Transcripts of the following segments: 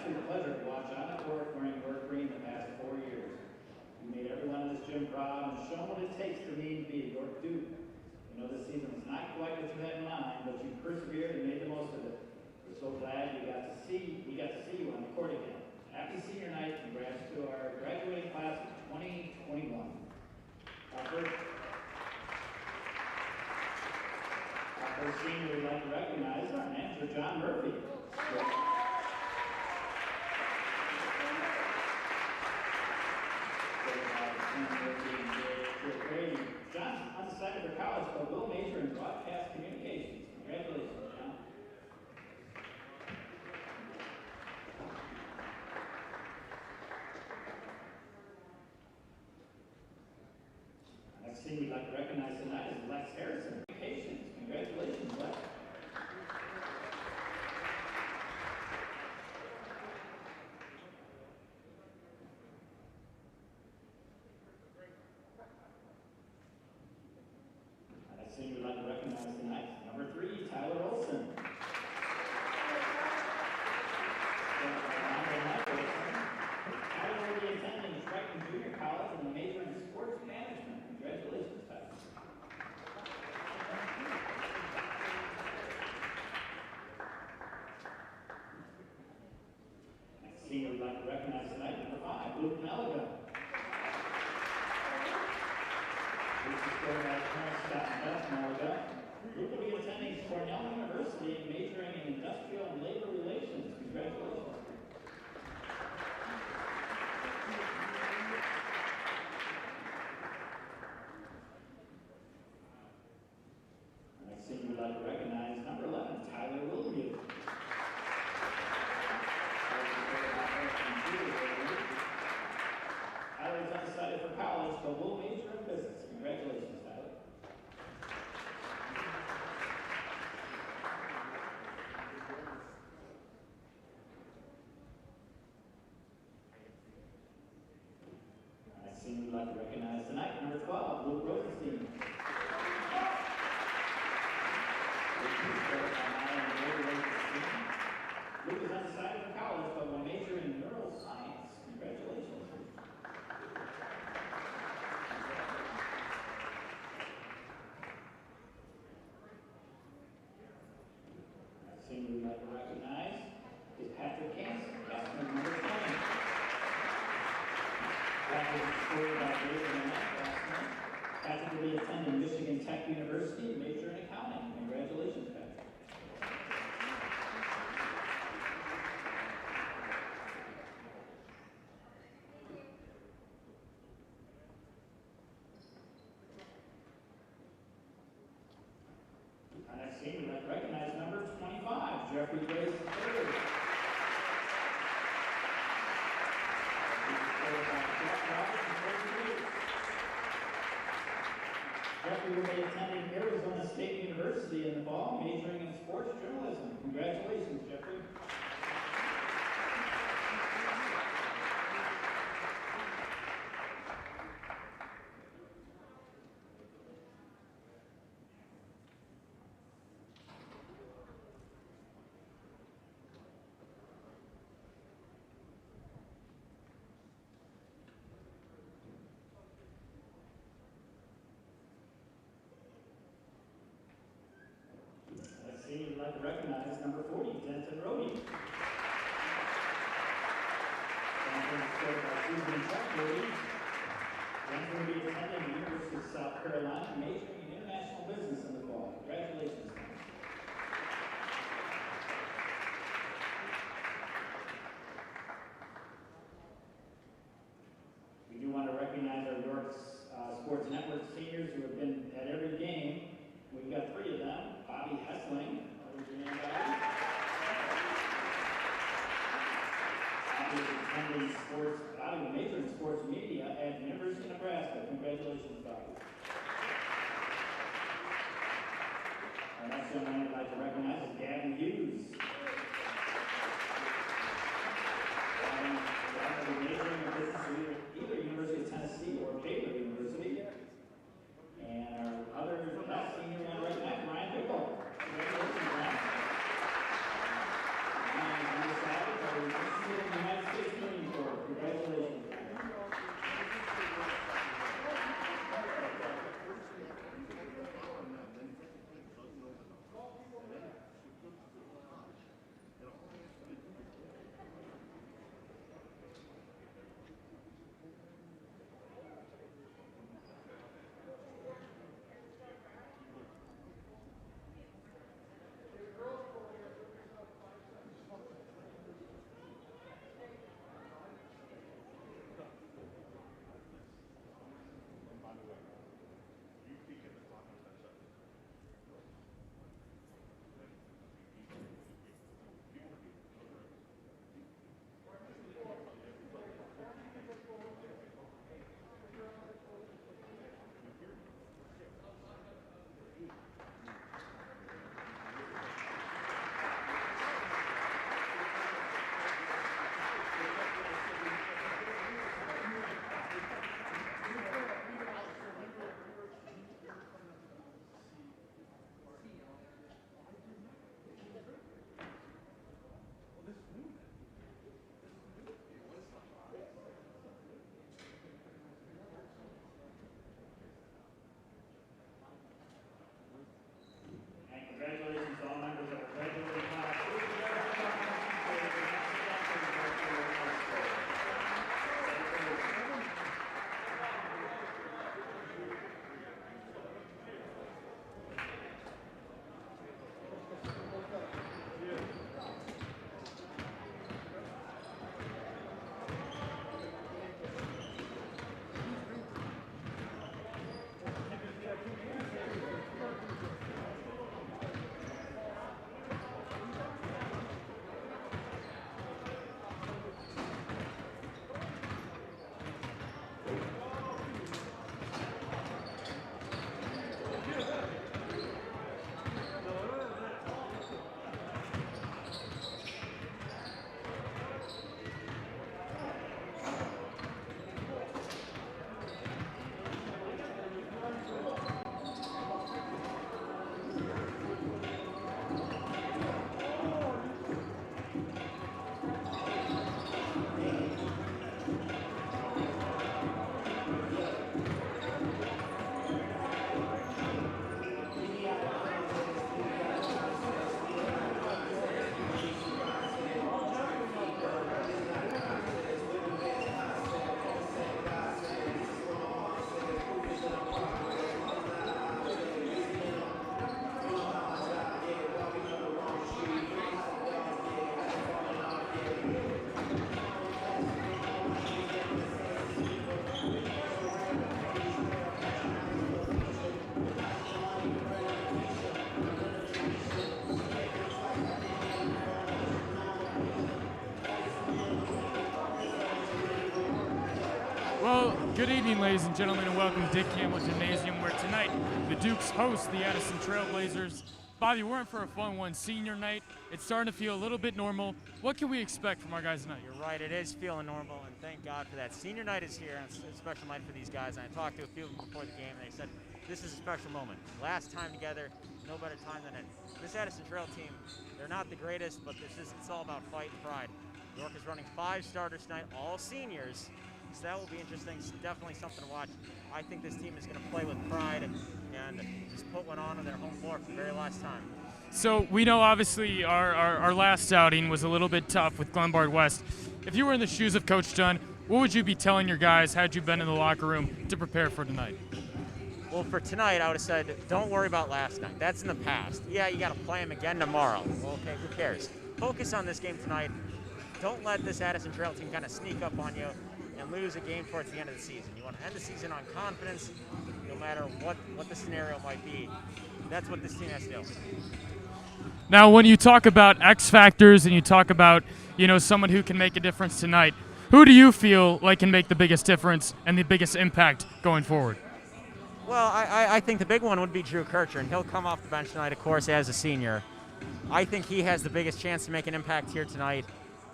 absolute pleasure to watch on the court wearing York green the past 4 years. You made everyone in this gym proud and shown what it takes for me to be a York Duke. You know this season was not quite what you had in mind, but you persevered and made the most of it. We're so glad we got to see you on the court again. Happy senior night, congrats to our graduating class of 2021. Our first senior we'd like to recognize is our manager, John Murphy. John's undecided for college, but will major in broadcast communications. Congratulations, John. Next team we'd like to recognize tonight is Lex Harrison. Communications. Congratulations, Lex. Next team we'd like to recognize tonight is number 3, Tyler Olson. Tyler will be attending Striking Junior College and major in sports management. Congratulations, Tyler. Next team we'd like to recognize tonight, number 5, Luke Meliga. Luke will be attending Cornell University and majoring in industrial and labor relations. Congratulations. Next team we'd like to recognize number 11, Tyler Willoughby. Tyler is undecided for college, but will major in business. Congratulations, Tyler. Next team we'd like to recognize tonight, number 12, Luke Rosenstein. Luke is undecided for college, but will major in neuroscience. Congratulations. Next team we'd like to recognize is Patrick Hansen, classmate number 20. Patrick is scored by grade in the math classmate. Patrick will be attending Michigan Tech University, major in accounting. Congratulations, Patrick. Our next team we'd like to recognize number 25, Jeffrey Grace III. Jeffrey will be attending Arizona State University in the fall, majoring in sports journalism. Congratulations, Jeffrey. Next team we'd like to recognize number 40, Denton Rohde. Denton is scored by Susan Chuckberry. Denton will be attending the University of South Carolina, majoring in international business in the fall. Congratulations, Denton. We do want to recognize our York Sports Network seniors who have been at every game. We've got 3 of them. Bobby Hessling. Bobby is attending sports. Bobby will major in sports media at the University of Nebraska. Congratulations, Bobby. Our next young man I'd like to recognize is Gavin Hughes. Gavin will be majoring in business at either University of Tennessee or Baylor University. And our other last senior we want to recognize, Pickell. Congratulations, Brian. Well, good evening, ladies and gentlemen, and welcome to Dick Campbell Gymnasium, where tonight the Dukes host the Addison Trail Blazers. Bobby, we're in for a fun one. Senior night. It's starting to feel a little bit normal. What can we expect from our guys tonight? You're right, it is feeling normal, and thank God for that. Senior night is here, and it's a special night for these guys. And I talked to a few of them before the game, and they said this is a special moment. Last time together, no better time than it. This Addison Trail team, they're not the greatest, but it's all about fight and pride. York is running 5 starters tonight, all seniors. So that will be interesting. It's definitely something to watch. I think this team is going to play with pride and just put one on their home floor for the very last time. So we know obviously our last outing was a little bit tough with Glenbard West. If you were in the shoes of Coach Dunn, what would you be telling your guys had you been in the locker room to prepare for tonight? Well, for tonight, I would have said, don't worry about last night. That's in the past. Yeah, you got to play them again tomorrow. Well, okay, who cares? Focus on this game tonight. Don't let this Addison Trail team kind of sneak up on you and lose a game towards the end of the season. You want to end the season on confidence, no matter what the scenario might be. That's what this team has to do. Now, when you talk about X factors and you talk about, someone who can make a difference tonight, who do you feel like can make the biggest difference and the biggest impact going forward? Well, I think the big one would be Drew Kircher, and he'll come off the bench tonight, of course, as a senior. I think he has the biggest chance to make an impact here tonight,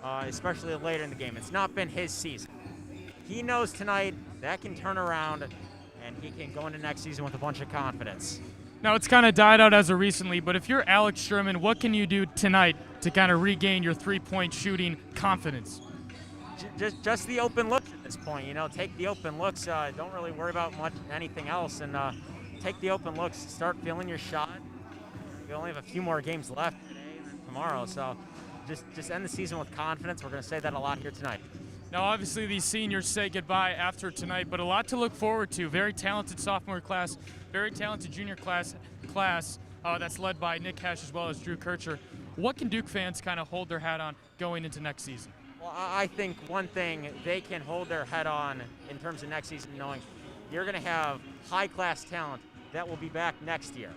especially later in the game. It's not been his season. He knows tonight that can turn around, and he can go into next season with a bunch of confidence. Now, it's kind of died out as of recently, but if you're Alex Sherman, what can you do tonight to kind of regain your three-point shooting confidence? Just the open looks at this point. Take the open looks. Don't really worry about anything else, and take the open looks. Start feeling your shot. We only have a few more games left today and tomorrow, so just end the season with confidence. We're going to say that a lot here tonight. Now, obviously, these seniors say goodbye after tonight, but a lot to look forward to. Very talented sophomore class, very talented junior class that's led by Nick Hesh as well as Drew Kircher. What can Duke fans kind of hold their hat on going into next season? Well, I think one thing they can hold their head on in terms of next season, knowing you're going to have high-class talent that will be back next year.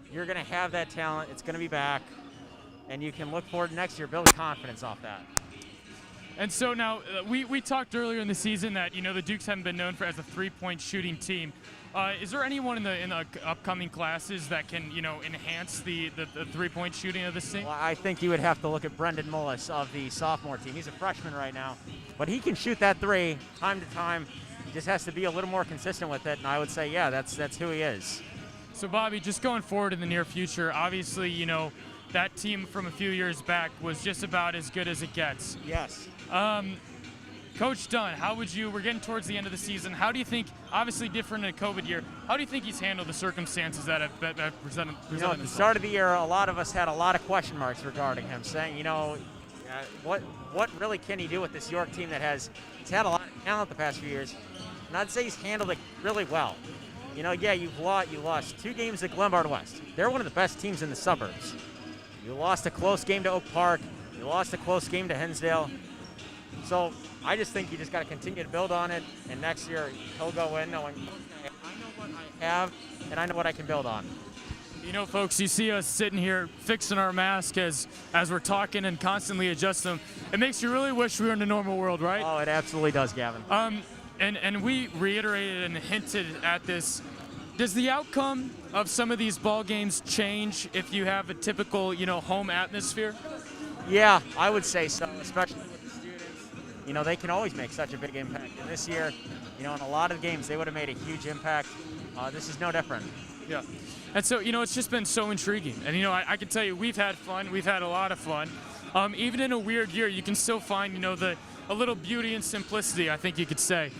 You're going to have that talent. It's going to be back. And you can look forward to next year, build confidence off that. And so now, we talked earlier in the season that, the Dukes haven't been known for as a three-point shooting team. Is there anyone in the upcoming classes that can, enhance the three-point shooting of this team? Well, I think you would have to look at Brendan Mullis of the sophomore team. He's a freshman right now, but he can shoot that three time to time. He just has to be a little more consistent with it, and I would say, yeah, that's who he is. So, Bobby, just going forward in the near future, obviously, that team from a few years back was just about as good as it gets. Yes. Coach Dunn, we're getting towards the end of the season, how do you think, obviously different in a COVID year, how do you think he's handled the circumstances that have presented at the start of the year, a lot of us had a lot of question marks regarding him, saying, what really can he do with this York team he's had a lot of talent the past few years, and I'd say he's handled it really well. You lost 2 games at Glenbard West. They're one of the best teams in the suburbs. You lost a close game to Oak Park. You lost a close game to Hinsdale. So I just think you just got to continue to build on it, and next year he'll go in knowing, okay, I know what I have, and I know what I can build on. Folks, you see us sitting here fixing our mask as we're talking and constantly adjust them. It makes you really wish we were in a normal world, right? Oh, it absolutely does, Gavin. And we reiterated and hinted at this. Does the outcome of some of these ball games change if you have a typical, home atmosphere? Yeah, I would say so, especially with the students. They can always make such a big impact. And this year, in a lot of games, they would have made a huge impact. This is no different. Yeah. And so, it's just been so intriguing. And, I can tell you, we've had fun. We've had a lot of fun. Even in a weird year, you can still find, a little beauty and simplicity, I think you could say.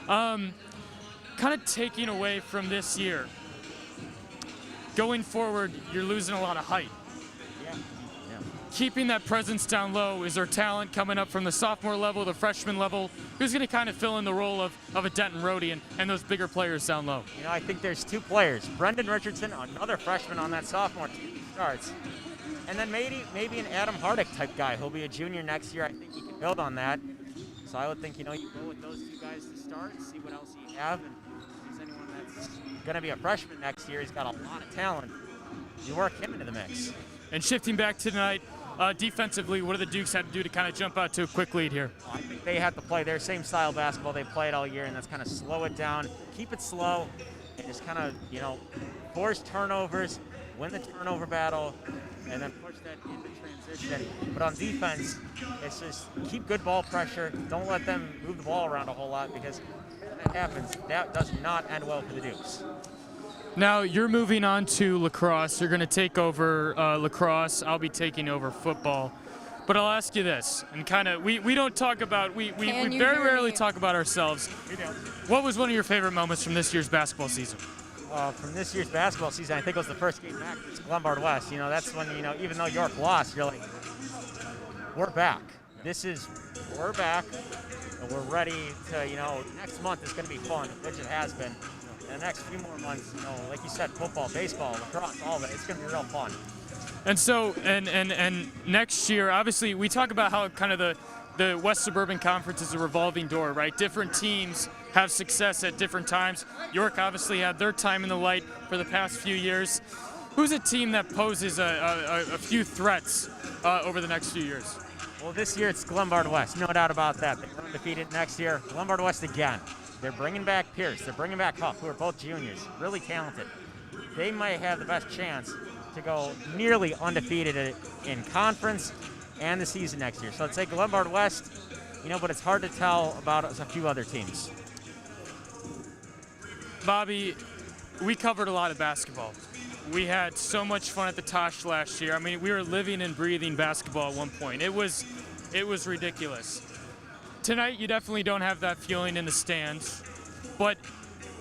Kind of taking away from this year, going forward, you're losing a lot of height. Yeah. Keeping that presence down low, is there talent coming up from the sophomore level, the freshman level? Who's going to kind of fill in the role of a Denton Rohde and those bigger players down low? I think there's 2 players. Brendan Richardson, another freshman on that sophomore team, starts. And then maybe an Adam Hardick type guy. He'll be a junior next year. I think he can build on that. So I would think, you go with those 2 guys to start, see what else you have. And if there's anyone that's going to be a freshman next year, he's got a lot of talent. You work him into the mix. And shifting back to tonight, defensively, what do the Dukes have to do to kind of jump out to a quick lead here? I think they have to play their same style of basketball they played all year, and that's kind of slow it down, keep it slow, and just kind of, force turnovers, win the turnover battle, and then push that into transition. But on defense, it's just keep good ball pressure. Don't let them move the ball around a whole lot, because when that happens, that does not end well for the Dukes. Now you're moving on to lacrosse. You're going to take over lacrosse. I'll be taking over football. But I'll ask you this, and kind of we don't talk about we very rarely talk about ourselves. What was one of your favorite moments from this year's basketball season? From this year's basketball season, I think it was the first game back against Glenbard West. That's when, even though York lost, you're like, we're back. We're back, and we're ready to, next month is going to be fun, which it has been. In the next few more months, like you said, football, baseball, lacrosse, all of it, it's going to be real fun. And so, and next year, obviously, we talk about how kind of the West Suburban Conference is a revolving door, right? Different teams have success at different times. York obviously had their time in the light for the past few years. Who's a team that poses a few threats over the next few years? Well, this year it's Glenbard West, no doubt about that. They're undefeated next year. Glenbard West again. They're bringing back Pierce. They're bringing back Huff, who are both juniors, really talented. They might have the best chance to go nearly undefeated in conference and the season next year. So I'd say Glenbard West, but it's hard to tell about a few other teams. Bobby, we covered a lot of basketball. We had so much fun at the Tosh last year. I mean, we were living and breathing basketball at one point. It was ridiculous. Tonight, you definitely don't have that feeling in the stands, but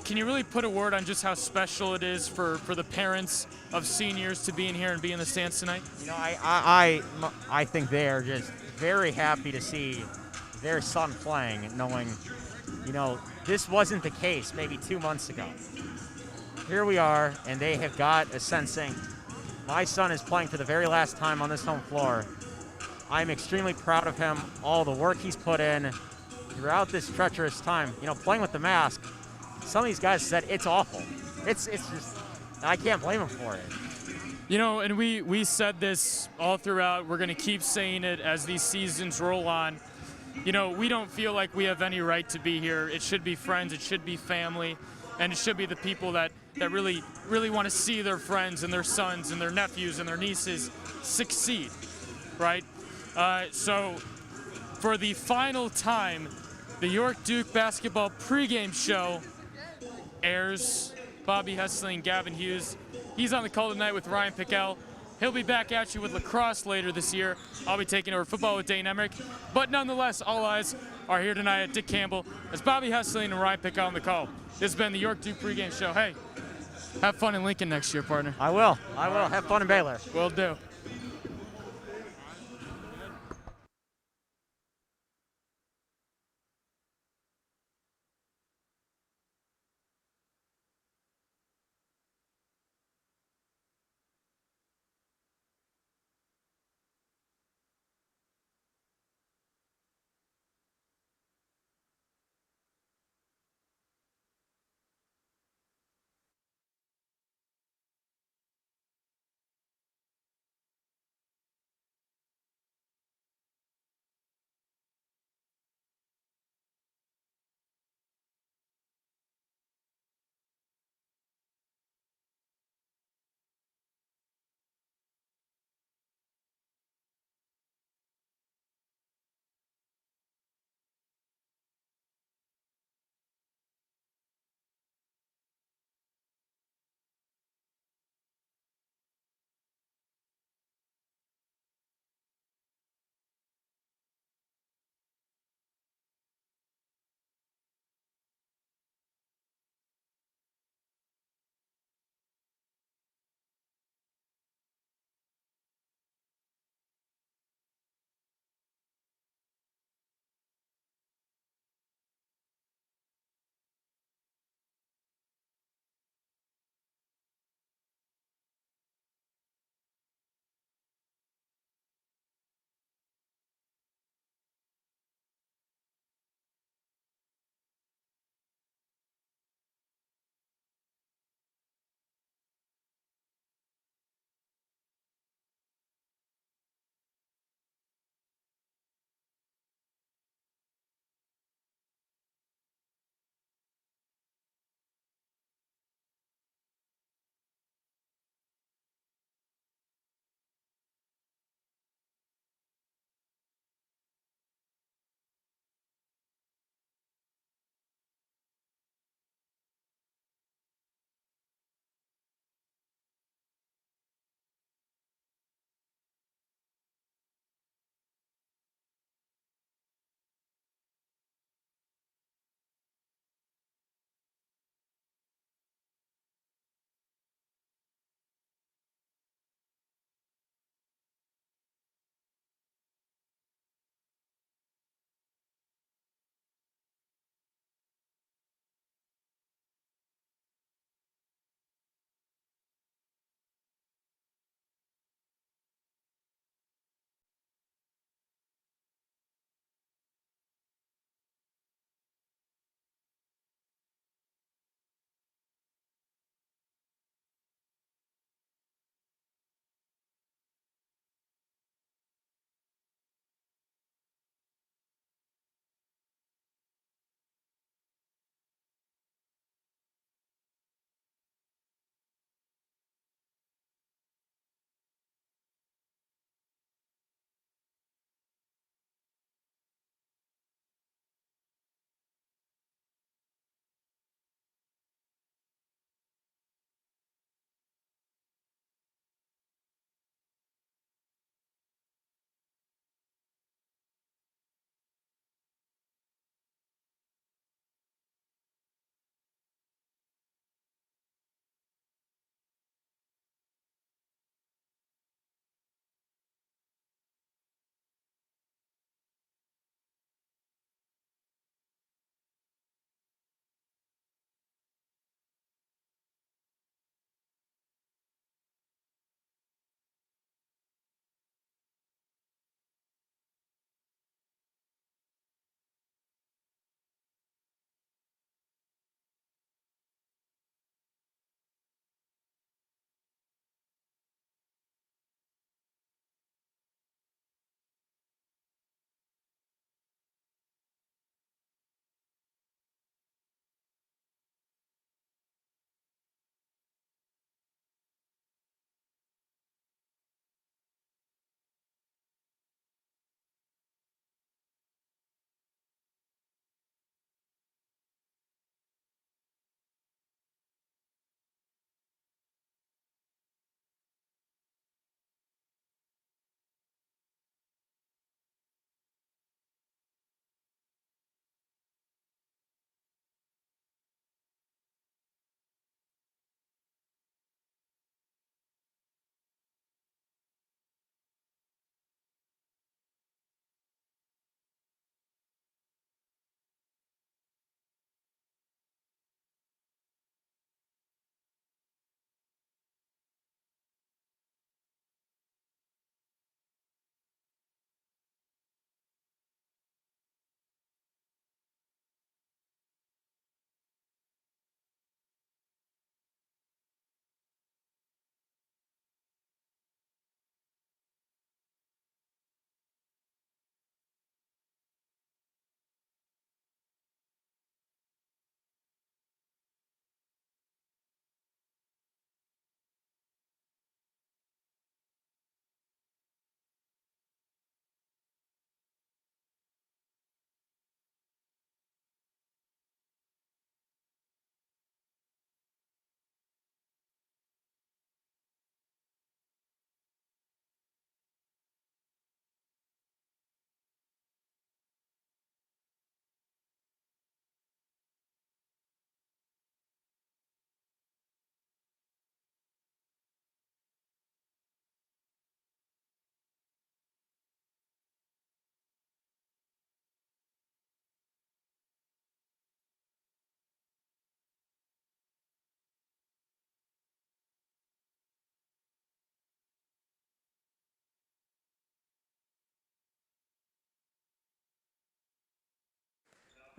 can you really put a word on just how special it is for the parents of seniors to be in here and be in the stands tonight? I think they are just very happy to see their son playing, knowing, this wasn't the case maybe 2 months ago. Here we are, and they have got a sense saying, my son is playing for the very last time on this home floor. I'm extremely proud of him, all the work he's put in throughout this treacherous time. Playing with the mask, some of these guys said it's awful. It's just, I can't blame him for it. And we said this all throughout. We're going to keep saying it as these seasons roll on. We don't feel like we have any right to be here. It should be friends, it should be family, and it should be the people that really, really want to see their friends and their sons and their nephews and their nieces succeed, right? So for the final time, the York Duke basketball pregame show airs. Bobby Hessling, Gavin Hughes. He's on the call tonight with Ryan Pickell. He'll be back at you with lacrosse later this year. I'll be taking over football with Dane Emmerich. But nonetheless, all eyes are here tonight at Dick Campbell as Bobby Hessling and Ryan Pickell on the call. This has been the York Duke pregame show. Hey, have fun in Lincoln next year, partner. I will. Have fun in Baylor. Will do.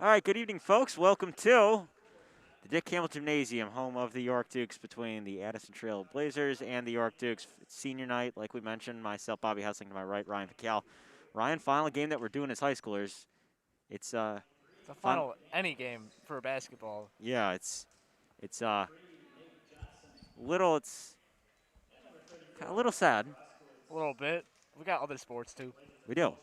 All right, good evening, folks. Welcome to the Dick Campbell Gymnasium, home of the York Dukes, between the Addison Trail Blazers and the York Dukes. It's senior night, like we mentioned. Myself, Bobby Hessling, to my right, Ryan Pickell. Ryan, final game that we're doing as high schoolers. It's a final any game for basketball. Yeah, it's a little sad. A little bit. We got other sports too. We do.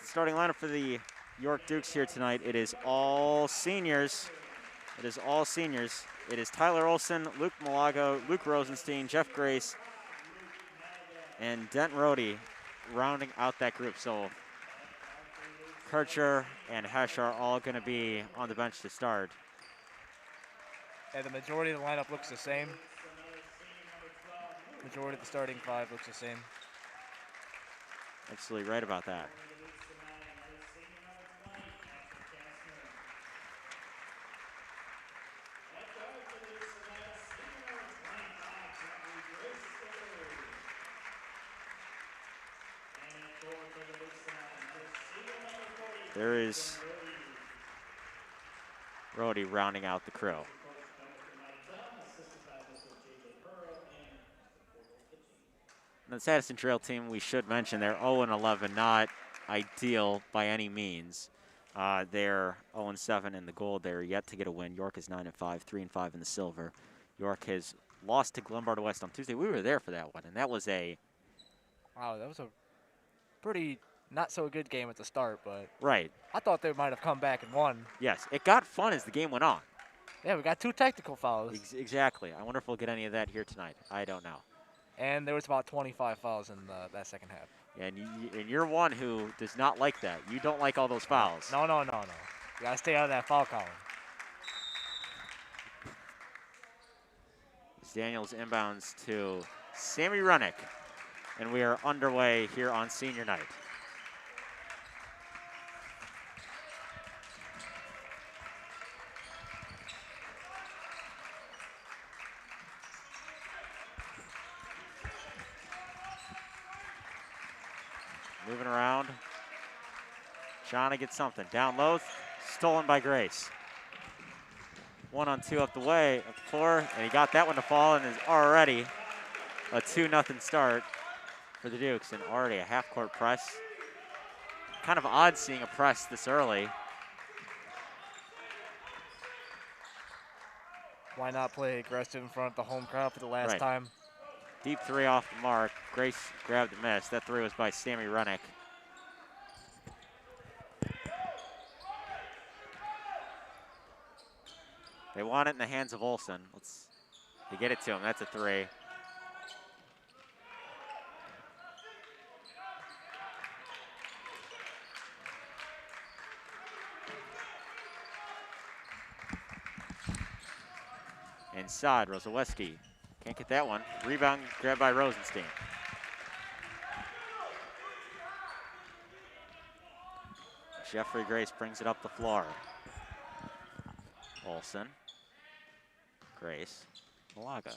Starting lineup for the York Dukes here tonight. It is all seniors. It is Tyler Olson, Luke Malago, Luke Rosenstein, Jeff Grace, and Dent Rohde rounding out that group. So Kircher and Hesch are all going to be on the bench to start. And the majority of the lineup looks the same. Majority of the starting five looks the same. Absolutely right about that. There is Rohde rounding out the crew. And this Addison Trail team, we should mention, they're 0-11, not ideal by any means. They're 0-7 in the gold. They're yet to get a win. York is 9-5, 3-5 in the silver. York has lost to Glenbard West on Tuesday. We were there for that one, and that was a... Wow, that was a pretty not so good game at the start, but right. I thought they might have come back and won. Yes, it got fun as the game went on. Yeah, we got 2 technical fouls. Exactly. I wonder if we'll get any of that here tonight. I don't know. And there was about 25 fouls in that second half. And you're one who does not like that. You don't like all those fouls. No. You got to stay out of that foul column. Daniels inbounds to Sammy Runnick. And we are underway here on senior night. Moving around. Shauna gets something. Down low. Stolen by Grace. 1-on-2 up the floor. And he got that one to fall and is already a 2-0 start for the Dukes. And already a half-court press. Kind of odd seeing a press this early. Why not play aggressive in front of the home crowd for the last time? Deep three off the mark. Grace grabbed the miss. That three was by Sammy Runnick. They want it in the hands of Olson. They get it to him. That's a three. Inside, Rosaweski. Can't get that one. Rebound grabbed by Rosenstein. Jeffrey Grace brings it up the floor. Olson. Grace. Malaga.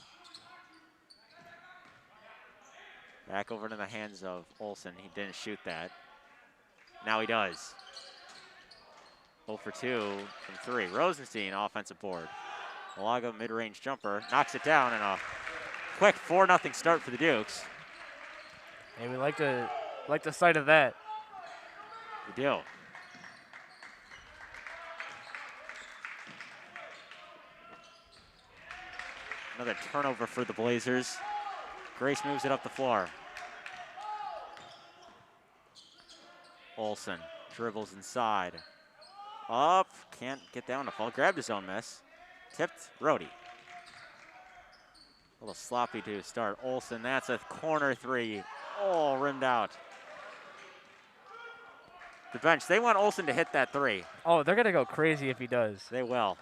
Back over to the hands of Olson. He didn't shoot that. Now he does. 0 for 2 from 3. Rosenstein, offensive board. Malaga, mid-range jumper, knocks it down, and a quick 4-0 start for the Dukes. Hey, we like the sight of that. We do. Another turnover for the Blazers. Grace moves it up the floor. Olson dribbles inside. Up, can't get that one to fall. Grabbed his own miss. Tipped, Rohde. A little sloppy to start. Olson, that's a corner three. Oh, rimmed out. The bench, they want Olson to hit that three. Oh, they're going to go crazy if he does. They will.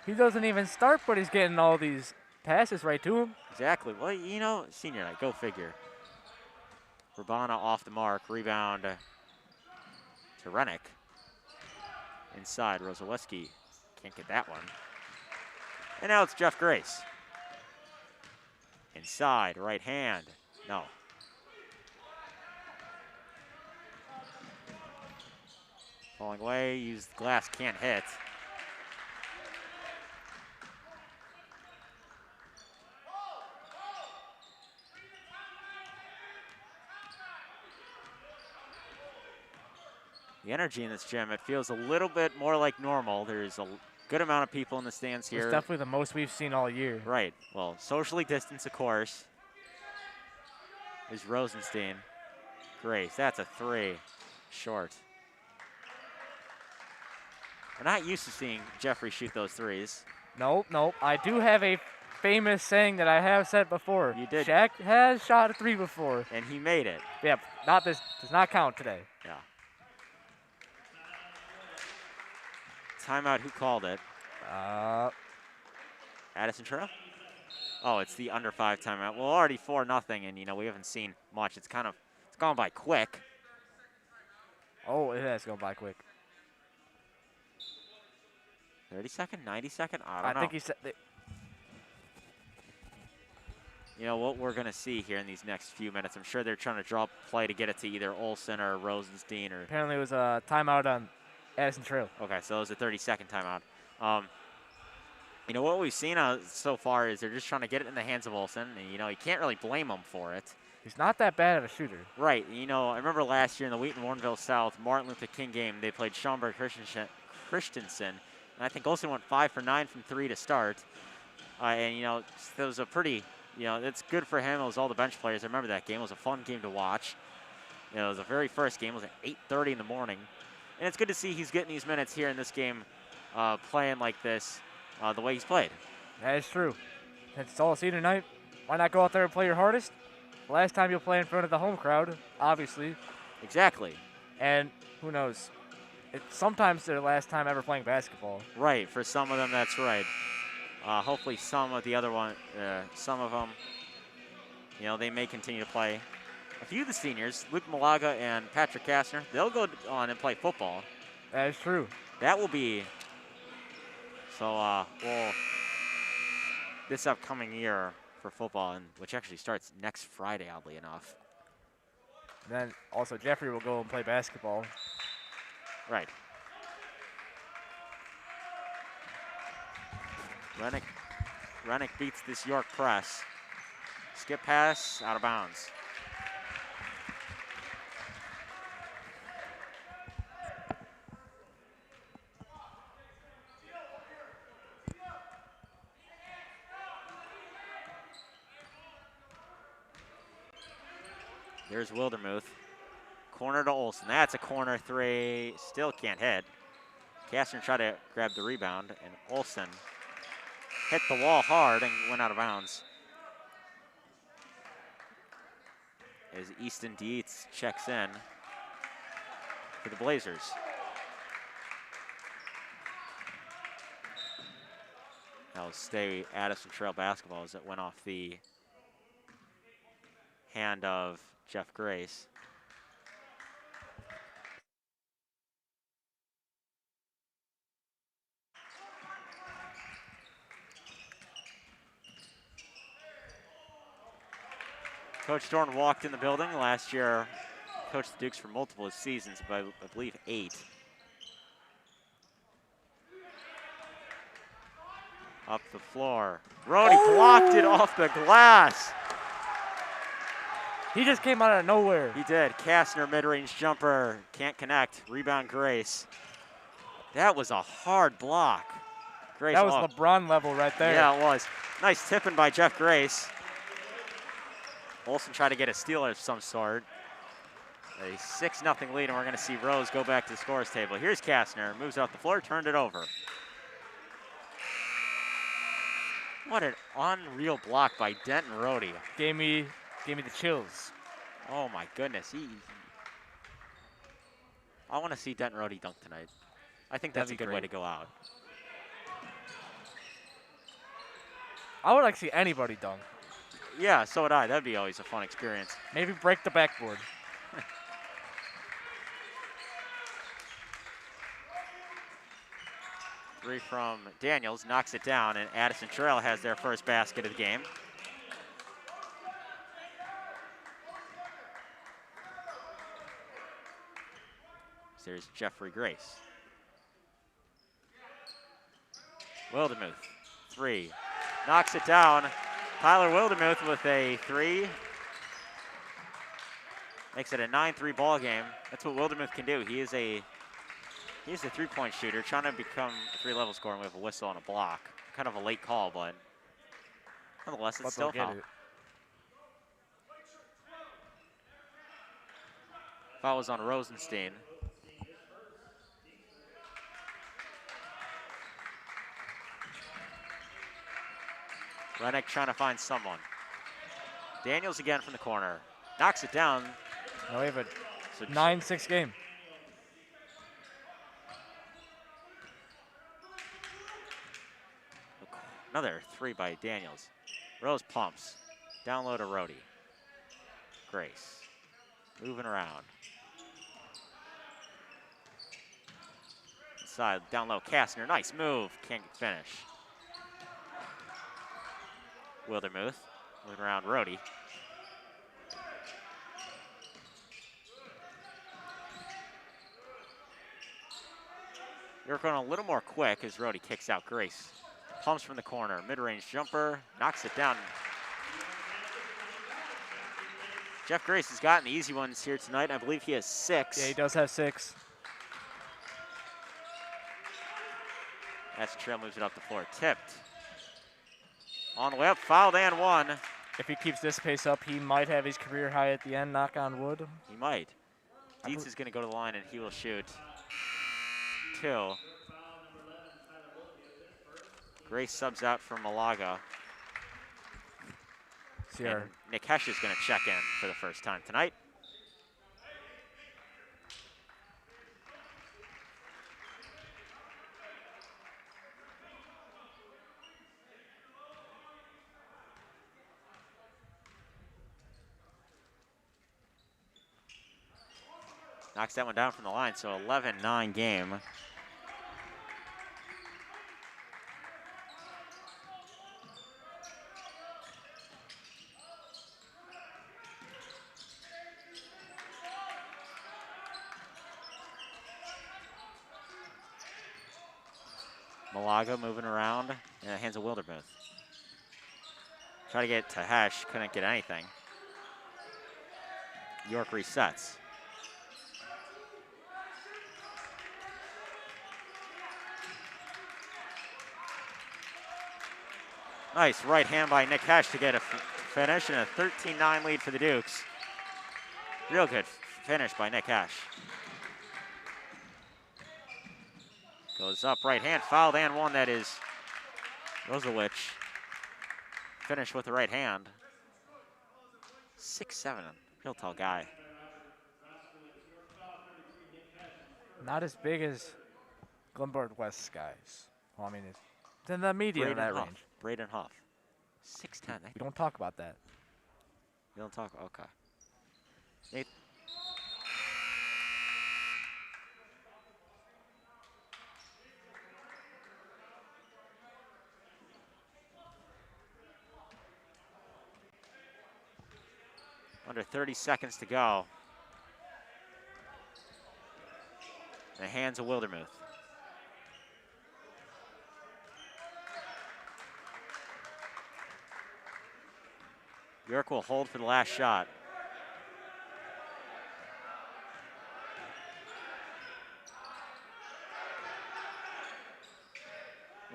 He doesn't even start, but he's getting all these passes right to him. Exactly. Well, you know, senior night, go figure. Urbana off the mark. Rebound to Rennick. Inside, Rosaweski can't get that one. And now it's Jeff Grace. Inside, right hand. No. Falling away, used glass, can't hit. The energy in this gym, it feels a little bit more like normal. There's a good amount of people in the stands here. It's definitely the most we've seen all year. Right. Well, socially distanced, of course, is Rosenstein. Grace, that's a 3. Short. We're not used to seeing Jeffrey shoot those 3s. Nope. I do have a famous saying that I have said before. You did. Shaq has shot a 3 before. And he made it. Yep, not this, does not count today. Yeah. Timeout, who called it? Addison Trail? Oh, it's the under 5 timeout. Well, already 4-0, and, you know, we haven't seen much. It's gone by quick. Oh, it has gone by quick. 30-second, 90-second? I don't know. I think he said that. You know, what we're going to see here in these next few minutes, I'm sure they're trying to draw up a play to get it to either Olsen or Rosenstein or... Apparently it was a timeout on Addison Trail. Okay, so it was a 30-second timeout. You know, what we've seen so far is they're just trying to get it in the hands of Olsen, and, you know, you can't really blame him for it. He's not that bad of a shooter. Right. You know, I remember last year in the Wheaton-Warrenville South Martin Luther King game, they played Schaumburg Christensen, and I think Olsen went 5 for 9 from 3 to start. And, you know, it was a pretty, you know, it's good for him. It was all the bench players. I remember that game. It was a fun game to watch. You know, it was the very first game. It was at 8:30 in the morning. And it's good to see he's getting these minutes here in this game, playing like this, the way he's played. That is true. It's all senior night. Why not go out there and play your hardest? Last time you'll play in front of the home crowd, obviously. Exactly. And who knows? It's sometimes their last time ever playing basketball. Right. For some of them, that's right. Hopefully some of the other some of them, you know, they may continue to play. A few of the seniors, Luke Malaga and Patrick Kastner, they'll go on and play football. That is true. That will be, so, well, this upcoming year for football, which actually starts next Friday, oddly enough. And then also Jeffrey will go and play basketball. Right. Rennick beats this York press. Skip pass, out of bounds. There's Wildermuth. Corner to Olsen. That's a corner 3. Still can't hit. Kastner tried to grab the rebound, and Olsen hit the wall hard and went out of bounds. As Easton Dietz checks in for the Blazers. That'll stay Addison Trail basketball as it went off the hand of Jeff Grace. Coach Thorne walked in the building last year, coached the Dukes for multiple seasons, but I believe 8. Up the floor. Rody blocked it off the glass. He just came out of nowhere. He did. Kastner mid-range jumper. Can't connect. Rebound Grace. That was a hard block. Grace. That was LeBron level right there. Yeah, it was. Nice tipping by Jeff Grace. Olsen tried to get a steal of some sort. A 6-0 lead, and we're going to see Rose go back to the scores table. Here's Kastner. Moves off the floor, turned it over. What an unreal block by Denton Rhodey. Gave me the chills. Oh my goodness. I want to see Denton Rhodey dunk tonight. I think that's a good way to go out. I would like to see anybody dunk. Yeah, so would I. That'd be always a fun experience. Maybe break the backboard. Three from Daniels, knocks it down, and Addison Trail has their first basket of the game. There's Jeffrey Grace. Wildermuth, 3. Knocks it down. Tyler Wildermuth with a 3. Makes it a 9-3 ball game. That's what Wildermuth can do. He's a 3-point shooter, trying to become a 3-level scorer, and we have a whistle and a block. Kind of a late call, but nonetheless, it's still a foul. Foul was on Rosenstein. Rennick trying to find someone. Daniels again from the corner. Knocks it down. Now we have a 9-6 game. Another 3 by Daniels. Rose pumps. Down low to Rhodey. Grace. Moving around. Inside, down low, Kastner. Nice move. Can't finish. Wildermuth. Moving around Rhodey. York going a little more quick as Rhodey kicks out Grace. Pumps from the corner. Mid-range jumper. Knocks it down. Jeff Grace has gotten the easy ones here tonight. I believe he has 6. Yeah, he does have 6. Addison Trail moves it up the floor. Tipped. On the way up, fouled and 1. If he keeps this pace up, he might have his career high at the end, knock on wood. He might. Dietz is going to go to the line and he will shoot 2. Grace subs out for Malaga. And Nick Hesh is going to check in for the first time tonight. Knocks that one down from the line, so 11-9 game. Malaga moving around, and hands of Wildermuth. Try to get to Hesh, couldn't get anything. York resets. Nice right hand by Nick Hesh to get a finish, and a 13-9 lead for the Dukes. Real good finish by Nick Hesh. Goes up, right hand, fouled and 1. That is Rosewich. Finish with the right hand. 6'7", real tall guy. Not as big as Glenbard West guys. Well, I mean, it's in the medium in that range. Braden Huff. 6'10". We don't talk about that. You don't talk? Okay. Nate. Under 30 seconds to go. In the hands of Wildermuth. York will hold for the last shot.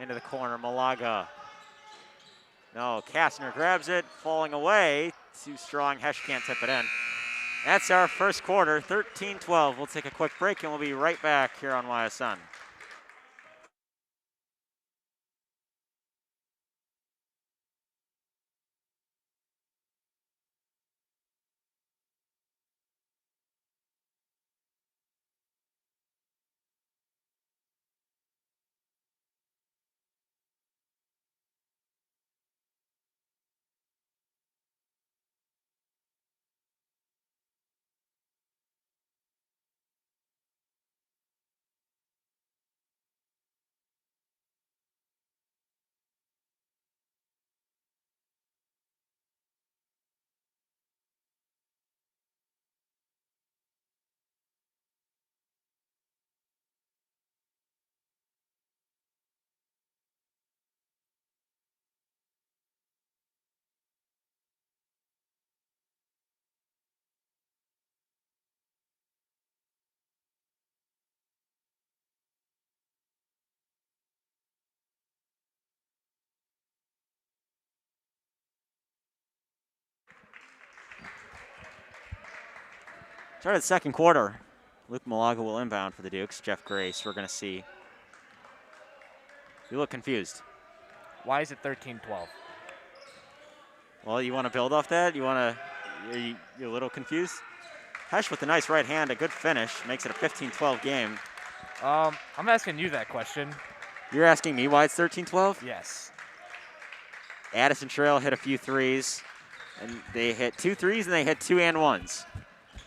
Into the corner, Malaga. No, Kastner grabs it, falling away. Too strong, Hesh can't tip it in. That's our first quarter, 13-12. We'll take a quick break and we'll be right back here on YSN. Start of the second quarter. Luke Malaga will inbound for the Dukes. Jeff Grace, we're going to see. You look confused. Why is it 13-12? Well, you want to build off that? You're a little confused? Hesh with a nice right hand, a good finish, makes it a 15-12 game. I'm asking you that question. You're asking me why it's 13-12? Yes. Addison Trail hit a few threes, and they hit 2 threes and they hit 2 and 1s.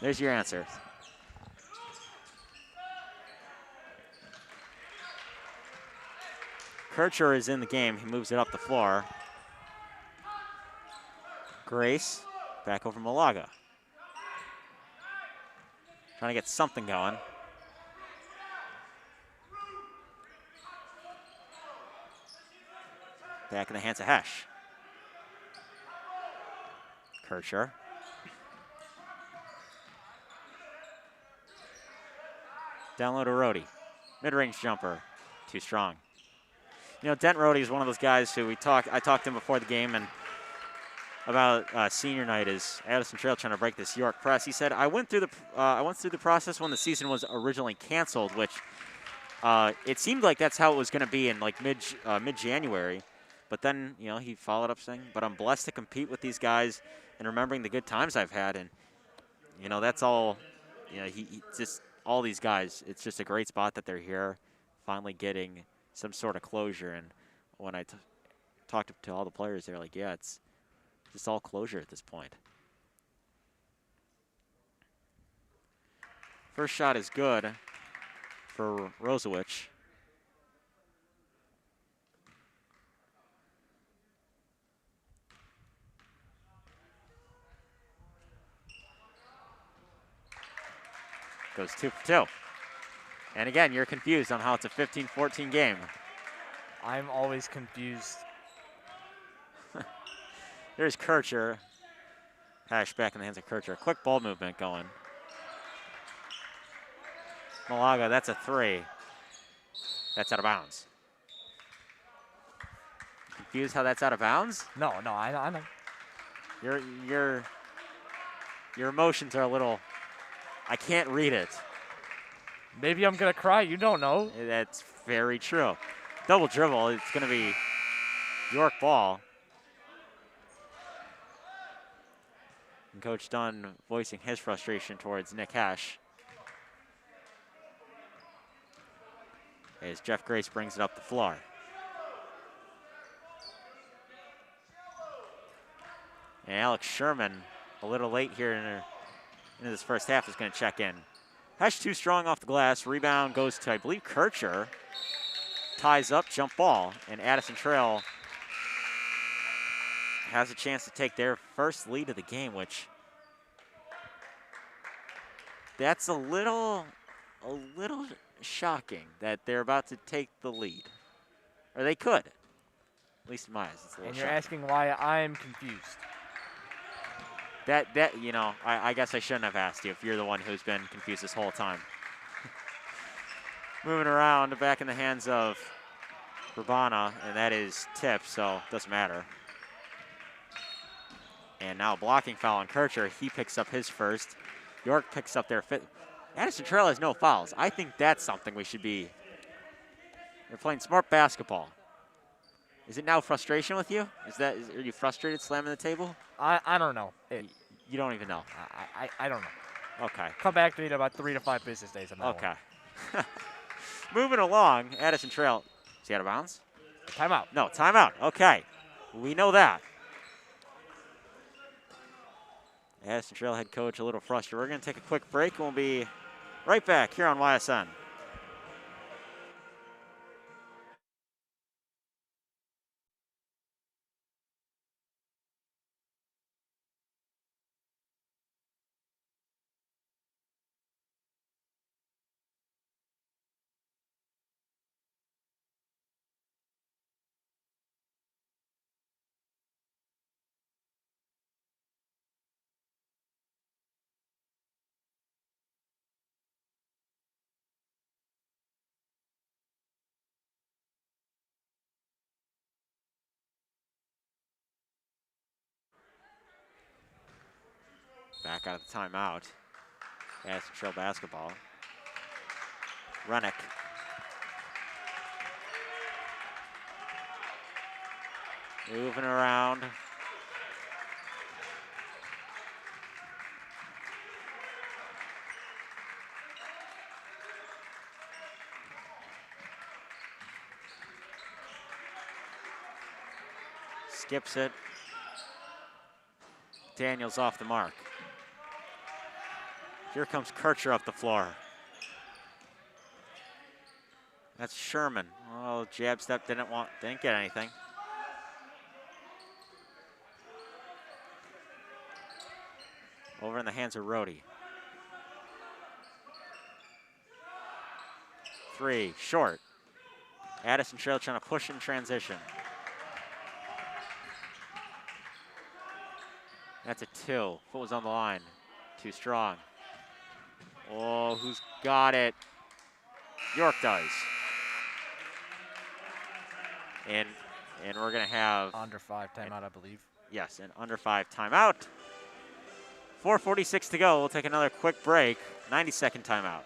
There's your answer. Kircher is in the game. He moves it up the floor. Grace, back over Malaga. Trying to get something going. Back in the hands of Hesh. Kircher. Down low to Rhodey. Mid-range jumper. Too strong. You know, Dent Rhodey is one of those guys who I talked to him before the game and about senior night is Addison Trail trying to break this York press. He said, I went through the process when the season was originally canceled, which it seemed like that's how it was going to be in like mid-January. But then, you know, he followed up saying, but I'm blessed to compete with these guys and remembering the good times I've had. And, you know, that's all, you know, he just, all these guys, it's just a great spot that they're here, finally getting some sort of closure. And when I talked to all the players, they're like, yeah, it's just all closure at this point. First shot is good for Rosewich. Goes 2 for 2. And again, you're confused on how it's a 15-14 game. I'm always confused. There's Kircher. Hash back in the hands of Kircher. Quick ball movement going. Malaga, that's a 3. That's out of bounds. Confused how that's out of bounds? No, I know. Your emotions are a little, I can't read it. Maybe I'm going to cry. You don't know. That's very true. Double dribble. It's going to be York ball. And Coach Dunn voicing his frustration towards Nick Hash. As Jeff Grace brings it up the floor. And Alex Sherman, a little late here in this first half, is going to check in. Hesh too strong off the glass. Rebound goes to, I believe, Kircher. Ties up, jump ball. And Addison Trail has a chance to take their first lead of the game, which that's a little shocking that they're about to take the lead. Or they could. At least in my eyes, it's a little And you're shocking. asking why I'm confused. That you know, I guess I shouldn't have asked you if you're the one who's been confused this whole time. Moving around, back in the hands of Urbana, and that is tipped, so it doesn't matter. And now blocking foul on Kircher. He picks up his first. York picks up their fifth. Addison Trail has no fouls. I think that's something we should be. They're playing smart basketball. Is it now frustration with you? Are you frustrated slamming the table? I don't know. You don't even know. I don't know. Okay. Come back to me in about 3 to 5 business days on that Okay. Moving along, Addison Trail. Is he out of bounds? one. Timeout. No, timeout. Okay. We know that. Addison Trail head coach a little frustrated. We're going to take a quick break and we'll be right back here on YSN. Back out of the timeout. Addison Trail basketball. Renick. Moving around. Skips it. Daniels off the mark. Here comes Kircher up the floor. That's Sherman. Oh, jab step didn't get anything. Over in the hands of Rhodey. 3, short. Addison Trail trying to push in transition. That's a 2. Foot was on the line. Too strong. Oh, who's got it? York does. And we're gonna have Under 5 timeout, I believe. yes, an under 5 timeout. 4:46 to go. We'll take another quick break. 90-second timeout.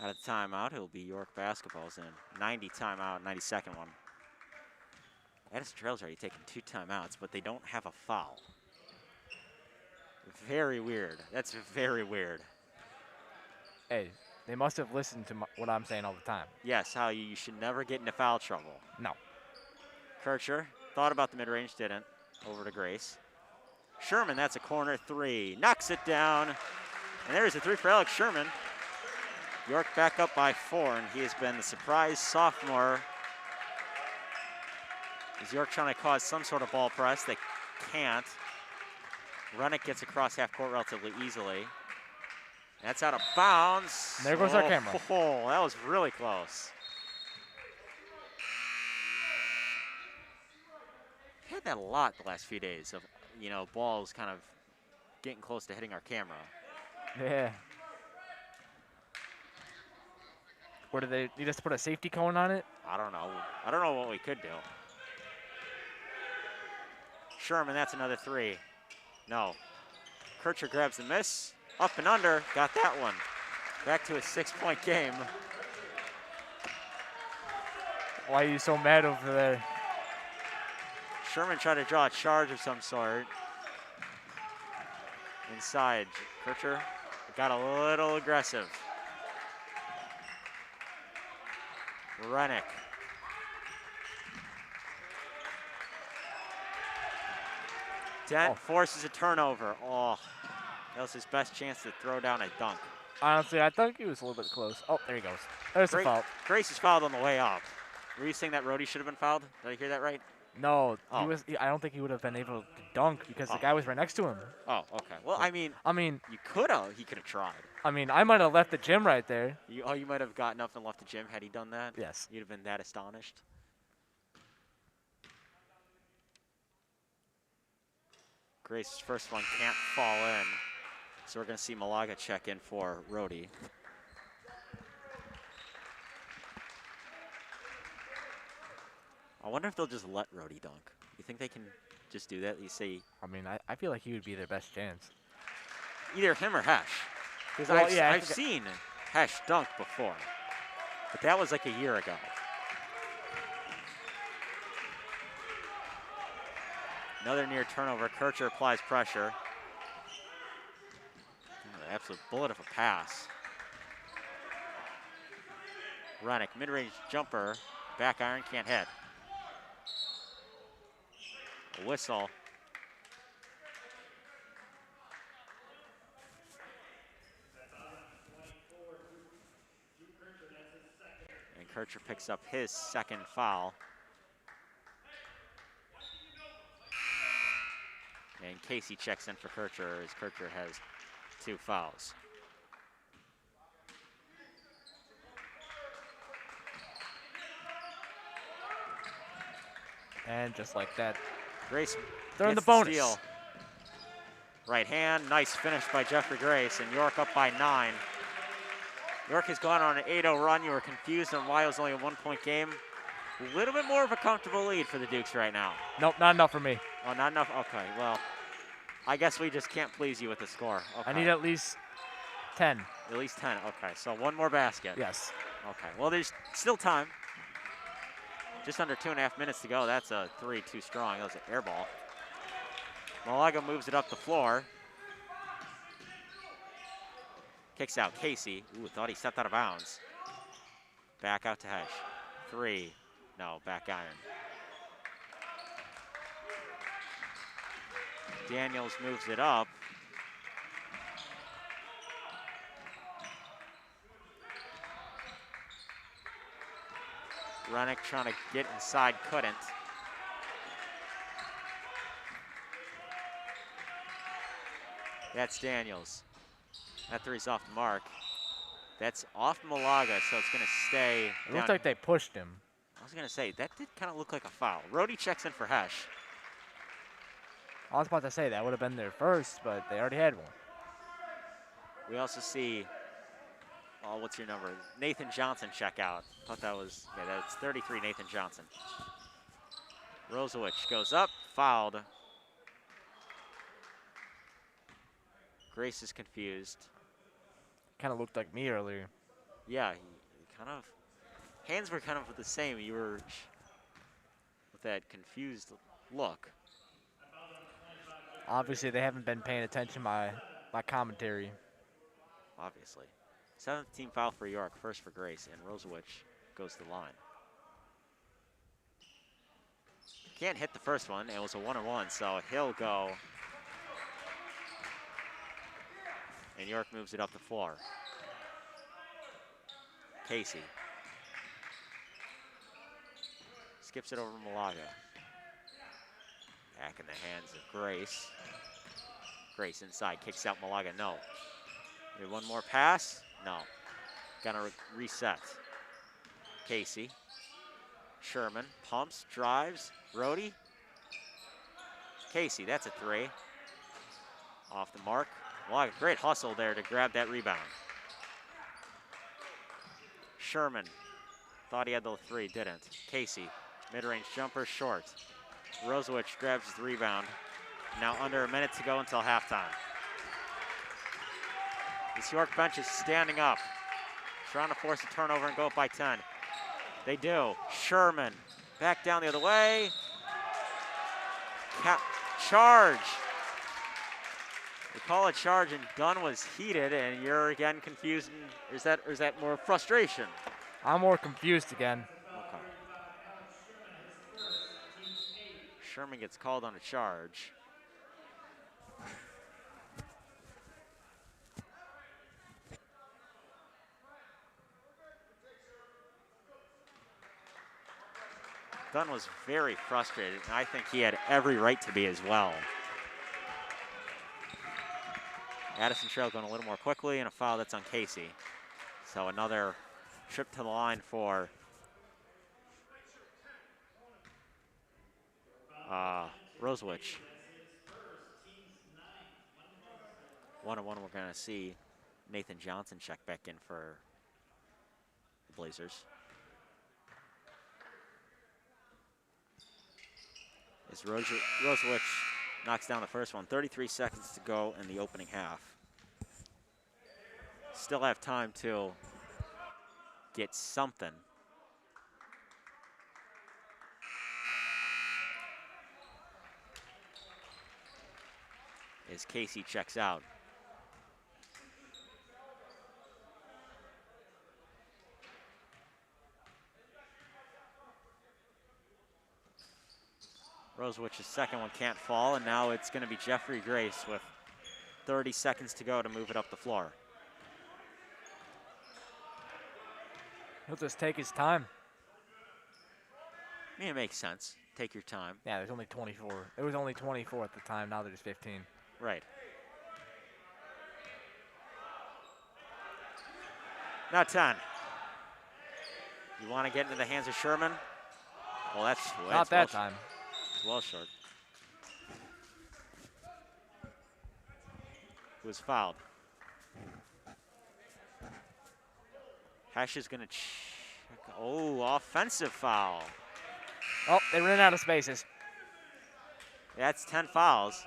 Out of timeout, it'll be York basketball's in. 90 timeout, 92nd one. Addison Trail's already taken 2 timeouts, but they don't have a foul. Very weird. That's very weird. Hey, they must have listened to what I'm saying all the time. Yes, how you should never get into foul trouble. No. Kircher thought about the mid-range, didn't. Over to Grace. Sherman, that's a corner 3. Knocks it down. And there's a 3 for Alex Sherman. York back up by 4, and he has been the surprise sophomore. Is York trying to cause some sort of ball press? They can't. Renick gets across half court relatively easily. That's out of bounds. There goes our camera. Oh, that was really close. We've had that a lot the last few days of, balls kind of getting close to hitting our camera. Yeah. What do they need us to put a safety cone on it? I don't know. I don't know what we could do. Sherman, that's another 3. No. Kircher grabs the miss. Up and under. Got that one. Back to a 6-point game. Why are you so mad over there? Sherman tried to draw a charge of some sort. Inside. Kircher got a little aggressive. Renick. Dent forces a turnover. Oh, that was his best chance to throw down a dunk. Honestly, I thought he was a little bit close. Oh, there he goes. There's the foul. Grace is fouled on the way up. Were you saying that Rhodey should have been fouled? Did I hear that right? No, Oh. I don't think he would have been able to dunk because the guy was right next to him. Oh, okay. Well, I mean, you could have. He could have tried. I mean, I might have left the gym right there. You might have gotten up and left the gym had he done that? Yes. You'd have been that astonished. Grace's first one can't fall in. So we're going to see Malaga check in for Rhodey. I wonder if they'll just let Rhodey dunk. You think they can just do that? You say I mean, I feel like he would be their best chance. either him or Hesh. Because I've seen Hesh dunk before. But that was like a year ago. Another near turnover. Kircher applies pressure. An absolute bullet of a pass. Renick, mid-range jumper. Back iron, can't hit. A whistle. And Kircher picks up his second foul. And Casey checks in for Kircher as Kircher has 2 fouls. And just like that, Grace they're in the gets bonus. steal. Right hand, nice finish by Jeffrey Grace, and York up by 9. York has gone on an 8-0 run. You were confused on why it was only a 1-point game. A little bit more of a comfortable lead for the Dukes right now. Nope, not enough for me. Oh, not enough? Okay, well, I guess we just can't please you with the score. Okay. I need at least 10. At least 10, okay. So one more basket. Yes. Okay, well, there's still time. Just under 2.5 minutes to go. That's a 3 too strong. That was an air ball. Malaga moves it up the floor. Kicks out Casey. Ooh, thought he stepped out of bounds. Back out to Hesh. 3. No, back iron. Daniels moves it up. Renick trying to get inside, couldn't. That's Daniels. That 3's off the mark. That's off Malaga, so it's going to stay It down. looked like they pushed him. I was going to say, that did kind of look like a foul. Rhodey checks in for Hesh. I was about to say that would have been their first, but they already had one. We also see, oh, what's your number? Nathan Johnson check out. Thought that was, yeah, that's 33, Nathan Johnson. Rosewich goes up, fouled. Grace is confused. Kind of looked like me earlier. Yeah, he kind of, hands were kind of the same. You were with that confused look. Obviously, they haven't been paying attention to my commentary. Obviously. 7th team foul for York, first for Grace, and Rosewich goes to the line. Can't hit the first one, it was a 1-on-1, so he'll go. And York moves it up the floor. Casey. Skips it over Malaga. Back in the hands of Grace. Grace inside, kicks out Malaga, no. Maybe one more pass? No. Gonna reset. Casey. Sherman pumps, drives, Rhodey. Casey, that's a 3. Off the mark. Malaga, great hustle there to grab that rebound. Sherman thought he had the 3, didn't. Casey, mid-range jumper, short. Rosewich grabs the rebound. Now under a minute to go until halftime. This York bench is standing up, trying to force a turnover and go up by 10. They do. Sherman back down the other way. Charge. They call a charge and gun was heated, and you're again confused. Or is that more frustration? I'm more confused again. Okay. Sherman gets called on a charge. Dunn was very frustrated, and I think he had every right to be as well. Addison Trail going a little more quickly, and a foul that's on Casey. So another trip to the line for Rosewich. 1-1, we're going to see Nathan Johnson check back in for the Blazers. As Rosewich knocks down the first one. 33 seconds to go in the opening half. Still have time to get something. As Casey checks out. Rosewich's second one can't fall, and now it's going to be Jeffrey Grace with 30 seconds to go to move it up the floor. He'll just take his time. I mean, it makes sense. Take your time. Yeah, there's only 24. It was only 24 at the time. Now there's 15. Right. Now 10. You want to get into the hands of Sherman? Well, that's Not that time. It's well short. Who was fouled? Hesh is going to check. Oh, offensive foul. Oh, they ran out of spaces. That's 10 fouls.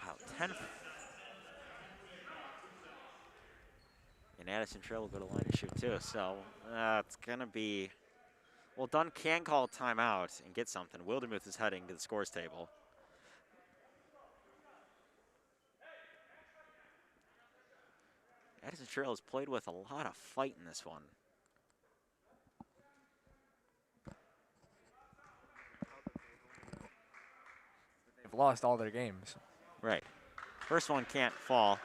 Wow, 10. And Addison Trail will go to line and shoot too. So it's going to be, well, Dunn can call a timeout and get something. Wildermuth is heading to the scores table. Addison Trail has played with a lot of fight in this one. They've lost all their games. Right. First one can't fall.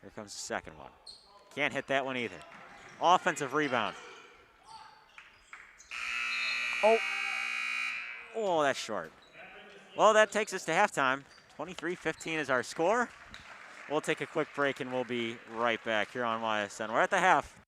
Here comes the second one. Can't hit that one either. Offensive rebound. Oh. Oh, that's short. Well, that takes us to halftime. 23-15 is our score. We'll take a quick break and we'll be right back here on YSN. We're at the half.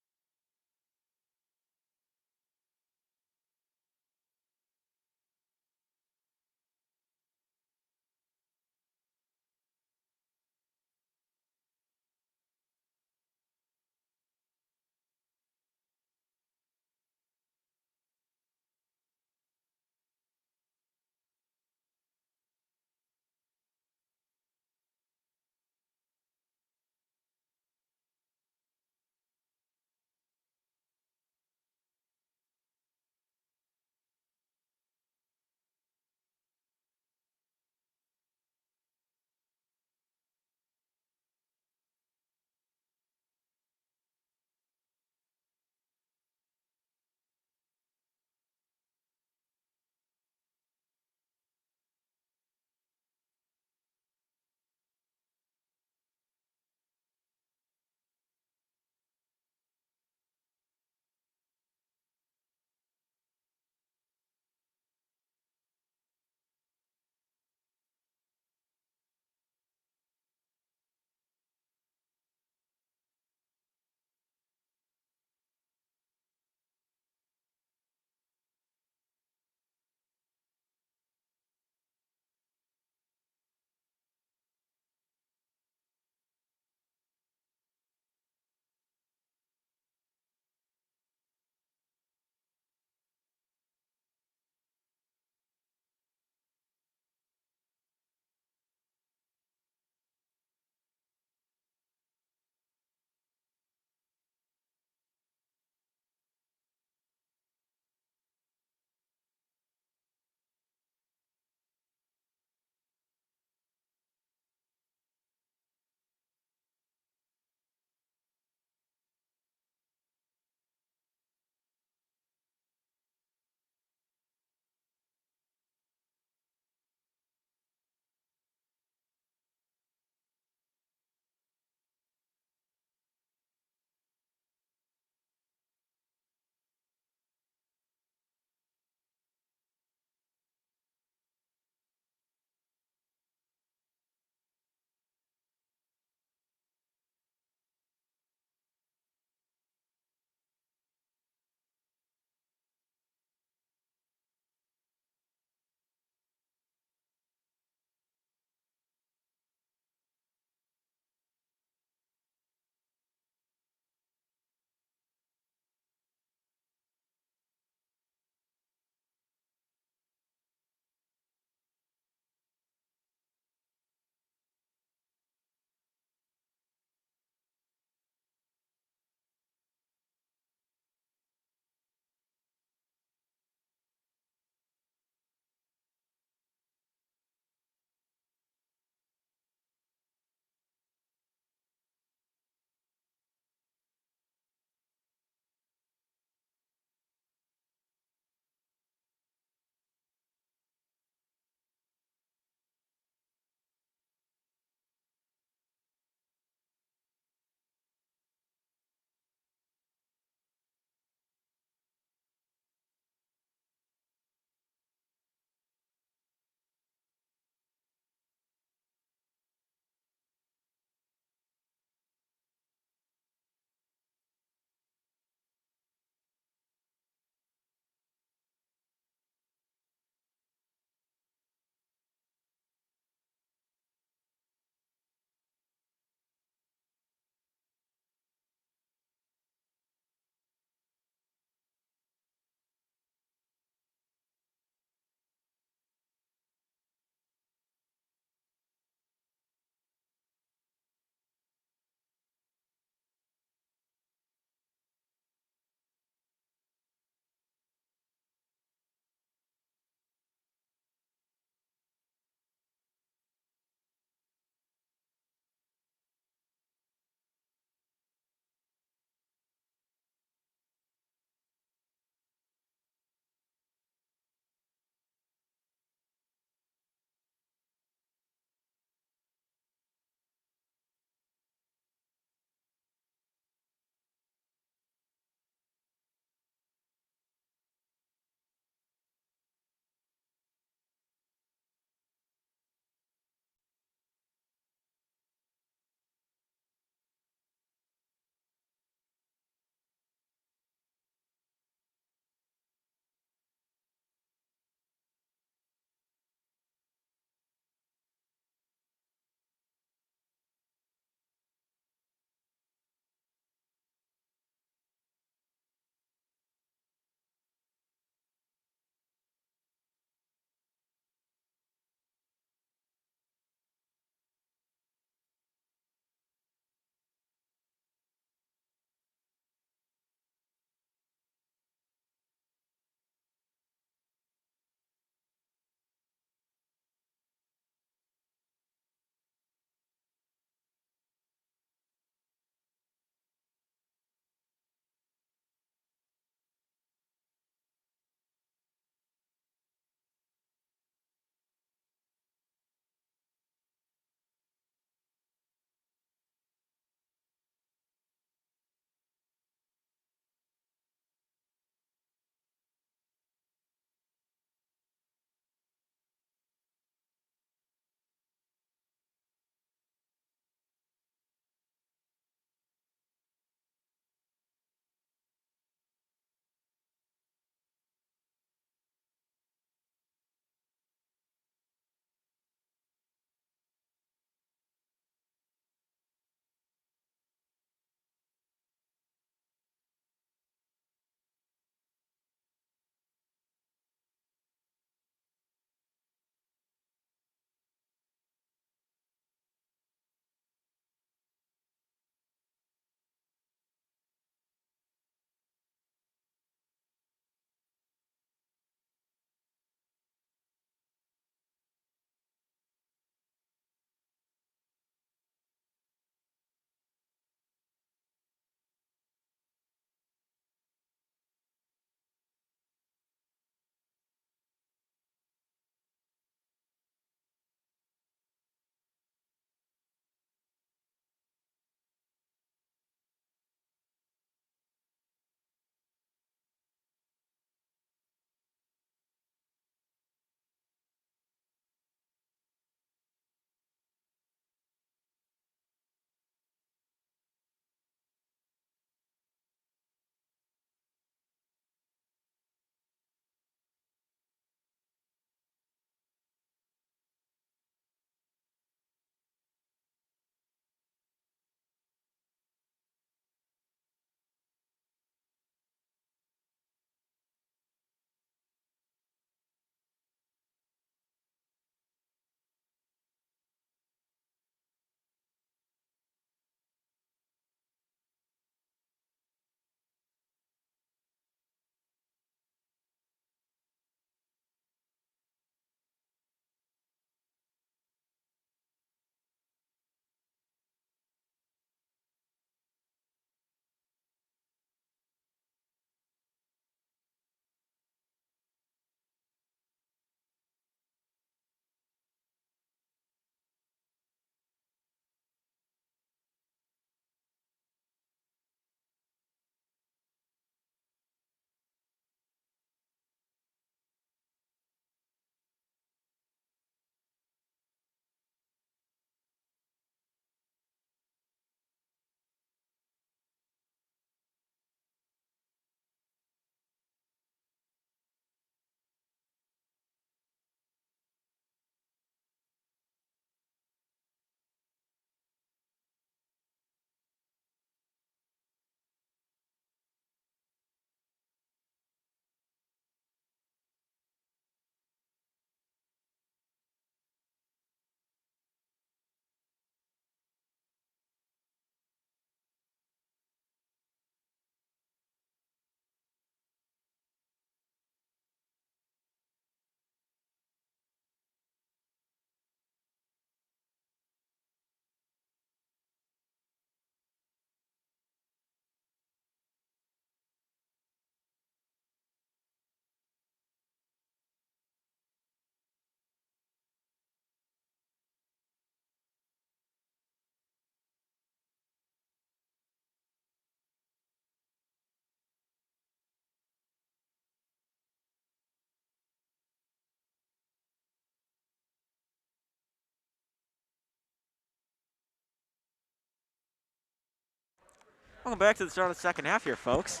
Welcome back to the start of the second half here, folks.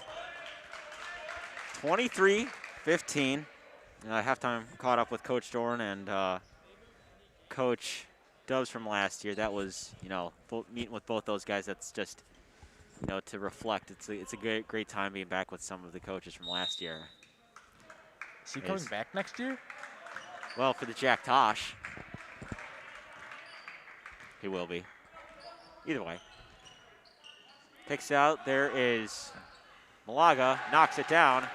23-15. Halftime caught up with Coach Doran and Coach Dubs from last year. That was, meeting with both those guys. That's just, to reflect. It's a great time being back with some of the coaches from last year. Is he coming back next year? Well, for the Jack Tosh, he will be. Either way. Kicks out. There is Malaga. Knocks it down.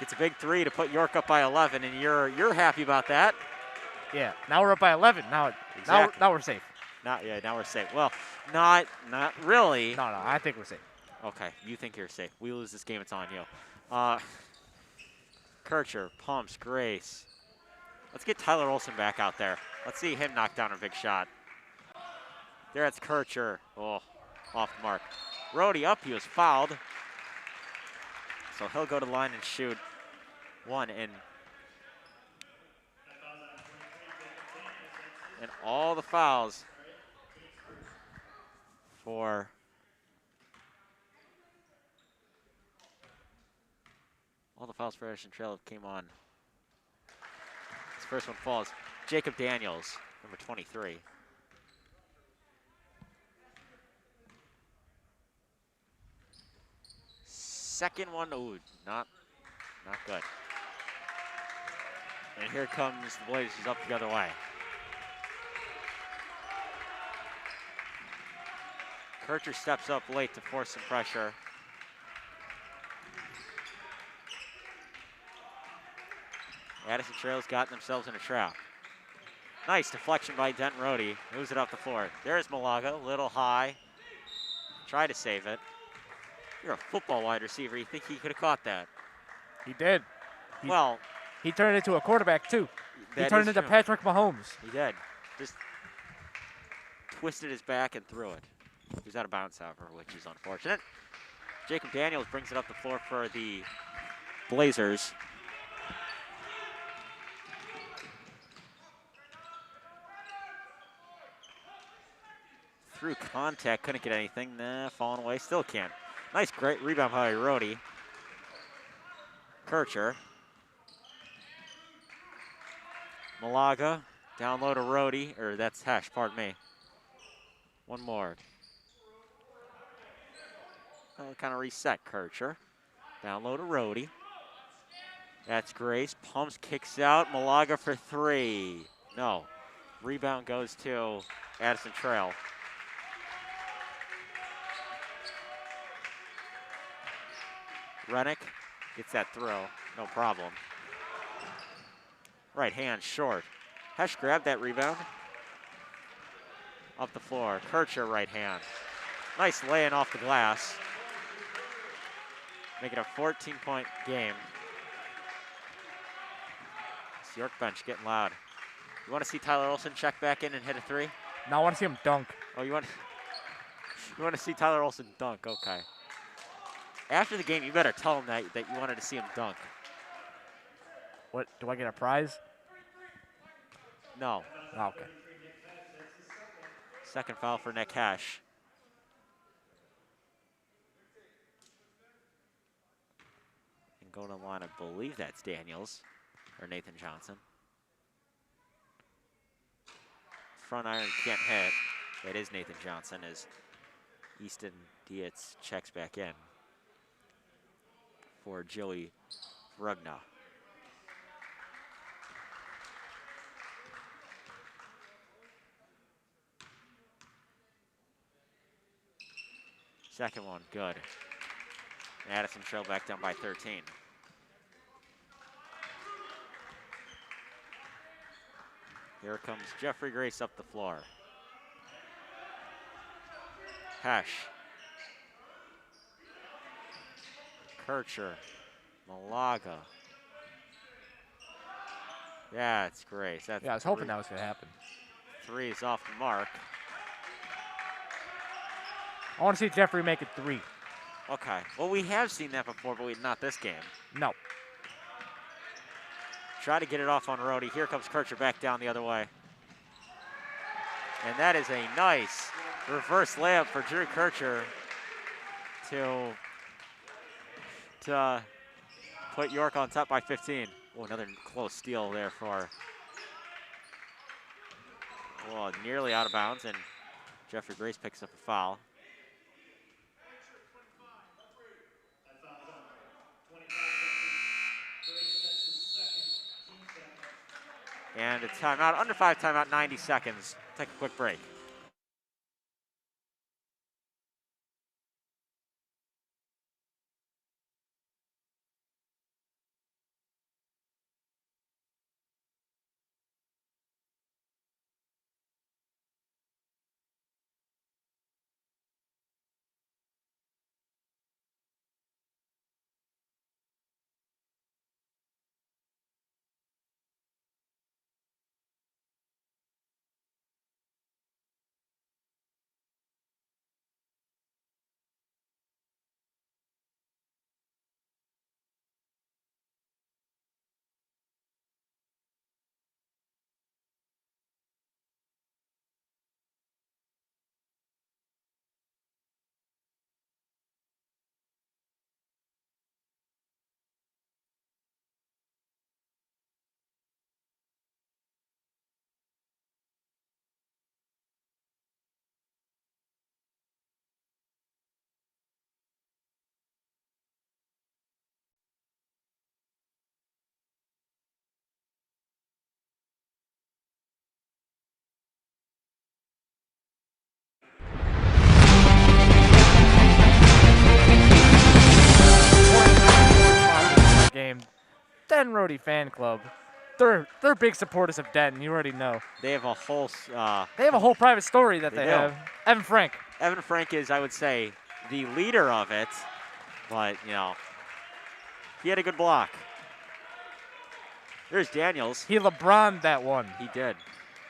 Gets a big three to put York up by 11, and you're happy about that. Yeah. Now we're up by 11. Now we're safe. Now we're safe. Well, not really. No, I think we're safe. Okay, you think you're safe. We lose this game, it's on you. Kircher pumps Grace. Let's get Tyler Olson back out there. Let's see him knock down a big shot. There it's Kircher. Oh, off the mark. Rhodey up, he was fouled. So he'll go to the line and shoot one. And all the fouls for Addison Trail came on. His first one falls. Jacob Daniels, number 23. Second one, ooh, not good. And here comes the Blazers up the other way. Kircher steps up late to force some pressure. Addison Trail's gotten themselves in a trap. Nice deflection by Denton Rhodey. Moves it up the floor. There's Malaga, a little high. Try to save it. You're a football wide receiver. You think he could have caught that? He did. He turned into a quarterback, too. He that turned is into true. Patrick Mahomes. He did. Just twisted his back and threw it. He was out of bounds, however, which is unfortunate. Jacob Daniels brings it up the floor for the Blazers. Through contact, couldn't get anything. Nah, falling away, still can't. Nice, great rebound by Rhodey. Kircher. Malaga, down low to Rhodey, or that's Hesh, pardon me. One more. Kind of reset Kircher. Down low to Rhodey. That's Grace, pumps, kicks out. Malaga for three. No. Rebound goes to Addison Trail. Rennick gets that throw, no problem. Right hand short. Hesh grabbed that rebound. Up the floor, Kircher right hand. Nice laying off the glass. Make it a 14-point game. This York bench getting loud. You want to see Tyler Olson check back in and hit a three? No, I want to see him dunk. Oh, you want to see Tyler Olson dunk? Okay. After the game, you better tell him that you wanted to see him dunk. What, do I get a prize? No. Oh, okay. Second foul for Nick Hesh. And going to the line, I believe that's Daniels or Nathan Johnson. Front iron can't hit. It is Nathan Johnson as Easton Dietz checks back in for Joey Rugna. Second one, good. Addison Trail back down by 13. Here comes Jeffrey Grace up the floor. Hesh. Kircher. Malaga. Yeah, it's Grace. That's I was hoping that was going to happen. Three is off the mark. I want to see Jeffrey make it three. Okay. Well, we have seen that before, but not this game. No. Try to get it off on Rhodey. Here comes Kircher back down the other way. And that is a nice Reverse layup for Drew Kircher to put York on top by 15. Oh, another close steal there for, well, nearly out of bounds, and Jeffrey Grace picks up a foul. And a timeout, under 5 timeout, 90 seconds. Take a quick break. Game. Denton Rhodey fan club. They're big supporters of Denton. You already know. They have a whole They have a whole private story that They they do. have. Evan Frank. Evan Frank is, I would say, the leader of it, but, you know, he had a good block. There's Daniels. He LeBron'd that one. He did.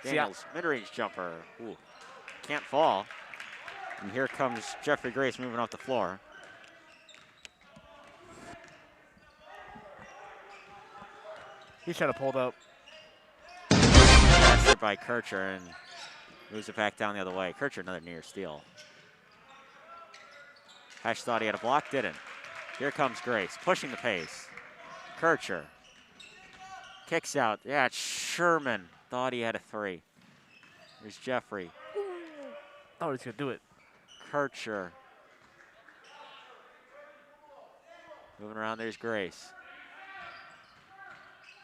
See, Daniels, mid-range jumper. Ooh, can't fall. And here comes Jeffrey Grace moving off the floor. He should have pulled up. Passed it by Kircher and moves it back down the other way. Kircher, another near steal. Hesh thought he had a block, didn't. Here comes Grace, pushing the pace. Kircher kicks out. Yeah, it's Sherman. Thought he had a three. There's Jeffrey. Thought he was gonna do it. Kircher. Moving around, there's Grace.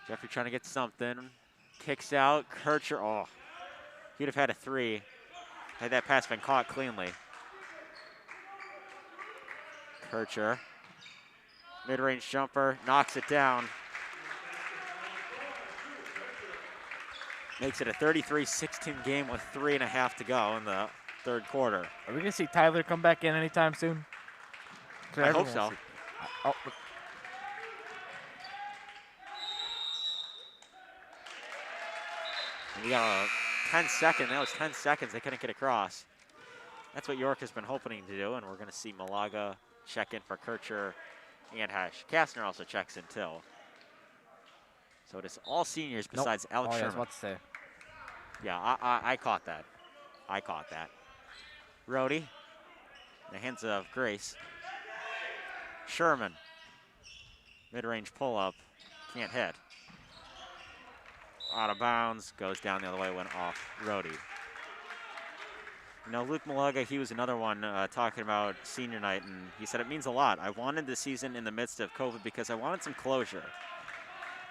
Jeffrey trying to get something. Kicks out. Kircher. Oh, he'd have had a three had that pass been caught cleanly. Kircher. Mid-range jumper. Knocks it down. Makes it a 33-16 game with 3.5 to go in the third quarter. Are we gonna see Tyler come back in anytime soon? I hope so. Oh, We got a 10-second. That was 10 seconds. They couldn't get across. That's what York has been hoping to do, and we're going to see Malaga check in for Kircher and Hesh. Kastner also checks in too. So it is all seniors besides Alex yeah, I Sherman. was about to say. Yeah, I caught that. I caught that. Rhodey, in the hands of Grace. Sherman, mid-range pull-up, can't hit. Out of bounds, goes down the other way, went off Rhodey. You know, Luke Malaga, he was another one talking about senior night, and he said it means a lot. I wanted this season in the midst of COVID because I wanted some closure.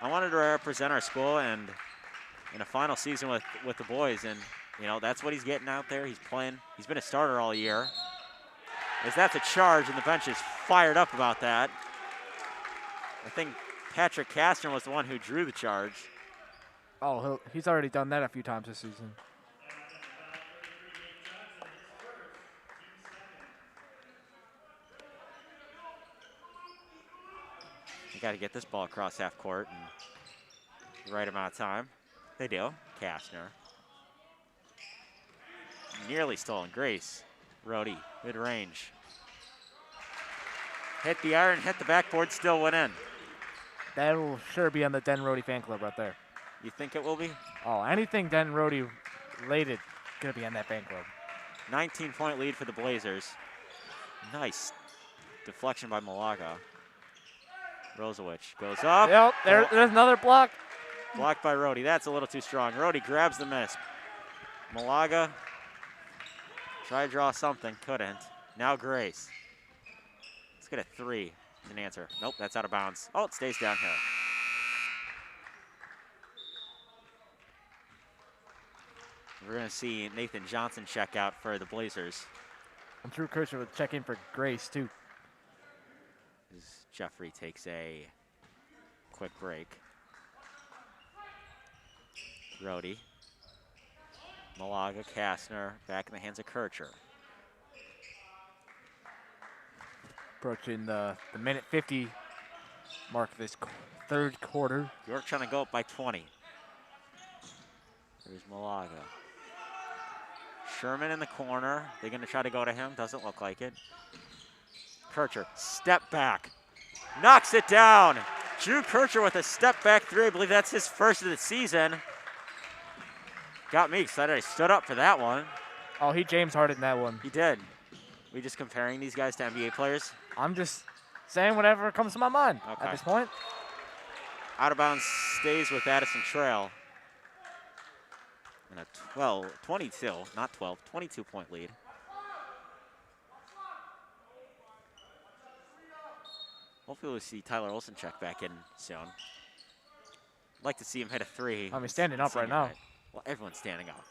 I wanted to represent our school and in a final season with the boys, and you know, that's what he's getting out there. He's playing. He's been a starter all year. As that's a charge, and the bench is fired up about that. I think Patrick Kastner was the one who drew the charge. Oh, he's already done that a few times this season. You got to get this ball across half court in the right amount of time. They do. Kastner. Nearly stolen. Grace. Rhodey. Mid-range. Hit the iron, hit the backboard, still went in. That will sure be on the Den Rhodey fan club right there. You think it will be? Oh, anything Den Rhodey related gonna be on that fan club. 19-point lead for the Blazers. Nice deflection by Malaga. Rosewich goes up. Yep, there's another block. Blocked by Rhodey. That's a little too strong. Rhodey grabs the miss. Malaga tried to draw something, couldn't. Now Grace. Let's get a 3 as an answer. Nope, that's out of bounds. Oh, it stays down here. We're going to see Nathan Johnson check out for the Blazers. And Drew Kirchner would check in for Grace, too. As Jeffrey takes a quick break. Rhodey. Malaga, Kastner, back in the hands of Kircher. Approaching the minute 50 mark of this third quarter. York trying to go up by 20. There's Malaga. Sherman in the corner. They're going to try to go to him. Doesn't look like it. Kircher, step back. Knocks it down. Drew Kircher with a step back 3. I believe that's his first of the season. Got me excited. I stood up for that one. Oh, he James Harden that one. He did. We just comparing these guys to NBA players? I'm just saying whatever comes to my mind Okay. at this point. Out of bounds stays with Addison Trail. And a 22, not 12, 22-point lead. Hopefully we'll see Tyler Olsen check back in soon. I'd like to see him hit a 3. I mean, standing up right now. Night. Well, everyone's standing up.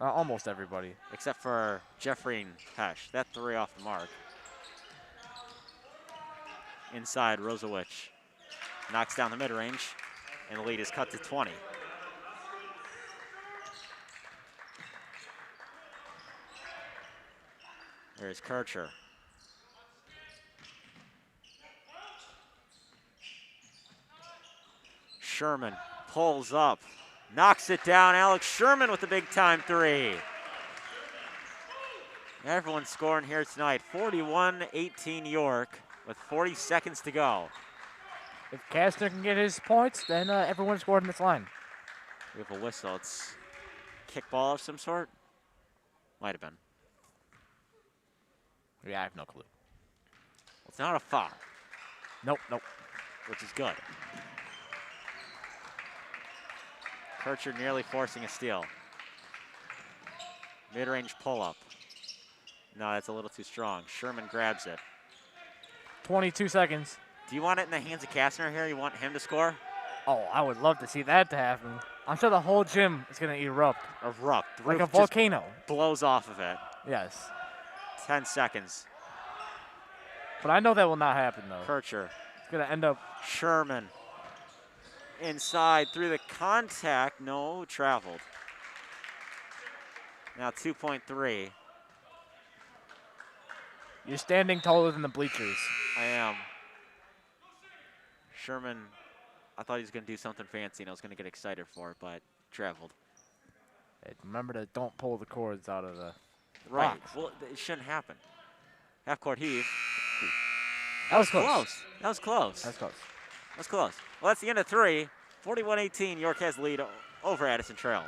Almost everybody. Except for Jeffrey and Hesh. That 3 off the mark. Inside, Rosewich knocks down the mid-range, and the lead is cut to 20. There's Kircher. Sherman pulls up, knocks it down. Alex Sherman with the big-time 3. Everyone's scoring here tonight. 41-18 York with 40 seconds to go. If Kastner can get his points, then everyone scored in this line. We have a whistle. It's kickball of some sort. Might have been. Yeah, I have no clue. It's not a foul, Nope. which is good. Kircher nearly forcing a steal. Mid-range pull-up. No, that's a little too strong. Sherman grabs it. 22 seconds. Do you want it in the hands of Kastner here? You want him to score? Oh, I would love to see that to happen. I'm sure the whole gym is going to erupt. Erupt. The Like a roof just volcano. blows off of it. Yes. 10 seconds. But I know that will not happen, though. Kircher. It's going to end up. Sherman. Inside through the contact. No, traveled. Now 2.3. You're standing taller than the bleachers. I am. Sherman, I thought he was going to do something fancy and I was going to get excited for it, but traveled. Hey, remember to don't pull the cords out of the Right. box. Well, it shouldn't happen. Half court heave. That was close. That was close. That's close. That's close. Well, that's the end of 3. 41-18. York has the lead over Addison Trail.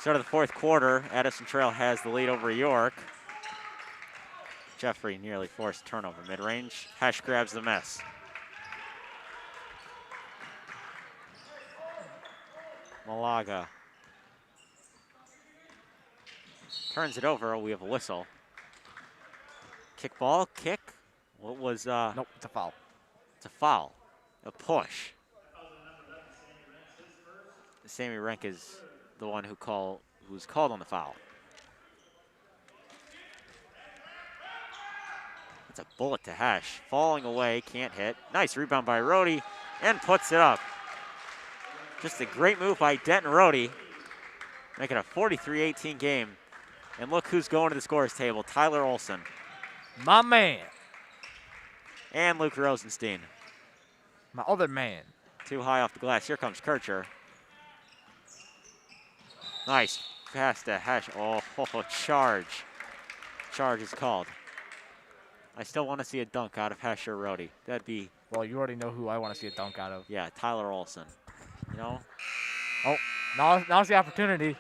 Start of the fourth quarter, Addison Trail has the lead over York. Jeffrey nearly forced turnover mid-range. Hesh grabs the miss. Malaga turns it over. We have a whistle. Kick ball, kick. What was, Nope, it's a foul. It's a foul, a push. Sammy Renk is the one who's called on the foul. That's a bullet to Hesh. Falling away, can't hit. Nice rebound by Rohde, and puts it up. Just a great move by Denton Rohde, making a 43-18 game. And look who's going to the scorers table, Tyler Olson. My man. And Luke Rosenstein. My other man. Too high off the glass. Here comes Kircher. Nice pass to Hesh. Oh, charge. Charge is called. I still want to see a dunk out of Hesh or Rohde. That'd be... Well, you already know who I want to see a dunk out of. Yeah, Tyler Olson. You know? Oh, now's the opportunity.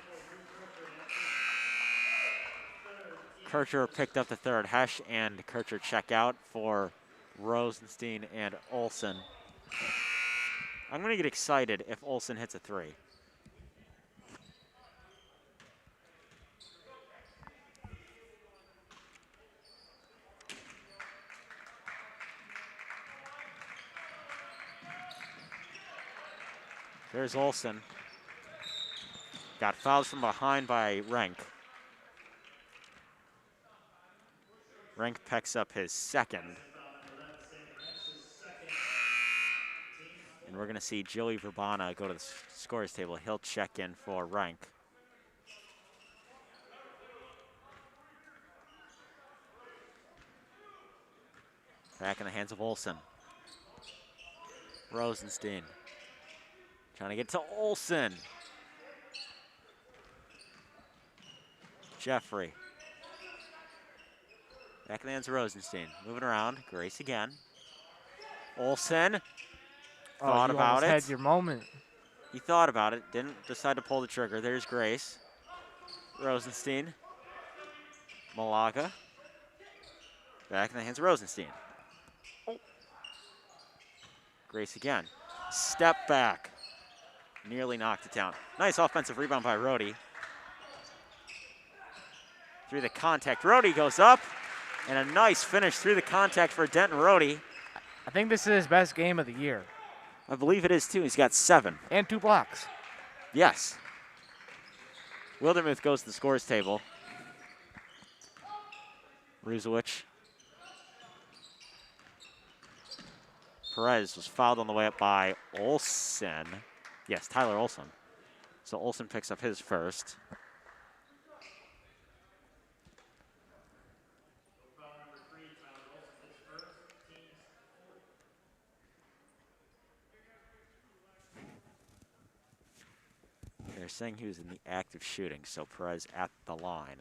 Kircher picked up the third. Hesh and Kircher check out for Rosenstein and Olson. I'm going to get excited if Olson hits a three. There's Olson. Got fouled from behind by Renk. Renk picks up his second. And we're going to see Joey Verbana go to the scorers table. He'll check in for Renk. Back in the hands of Olson. Rosenstein. Trying to get to Olson. Jeffrey. Back in the hands of Rosenstein. Moving around. Grace again. Olson. Thought about it. Had your moment. He thought about it. Didn't decide to pull the trigger. There's Grace. Rosenstein. Malaga. Back in the hands of Rosenstein. Grace again. Step back. Nearly knocked it down. Nice offensive rebound by Rohde. Through the contact. Rohde goes up. And a nice finish through the contact for Denton Rohde. I think this is his best game of the year. I believe it is too. He's got 7. And 2 blocks. Yes. Wildermuth goes to the scores table. Ruzewicz. Perez was fouled on the way up by Olson. Yes, Tyler Olson. So Olson picks up his first. They're saying he was in the act of shooting, so Perez at the line.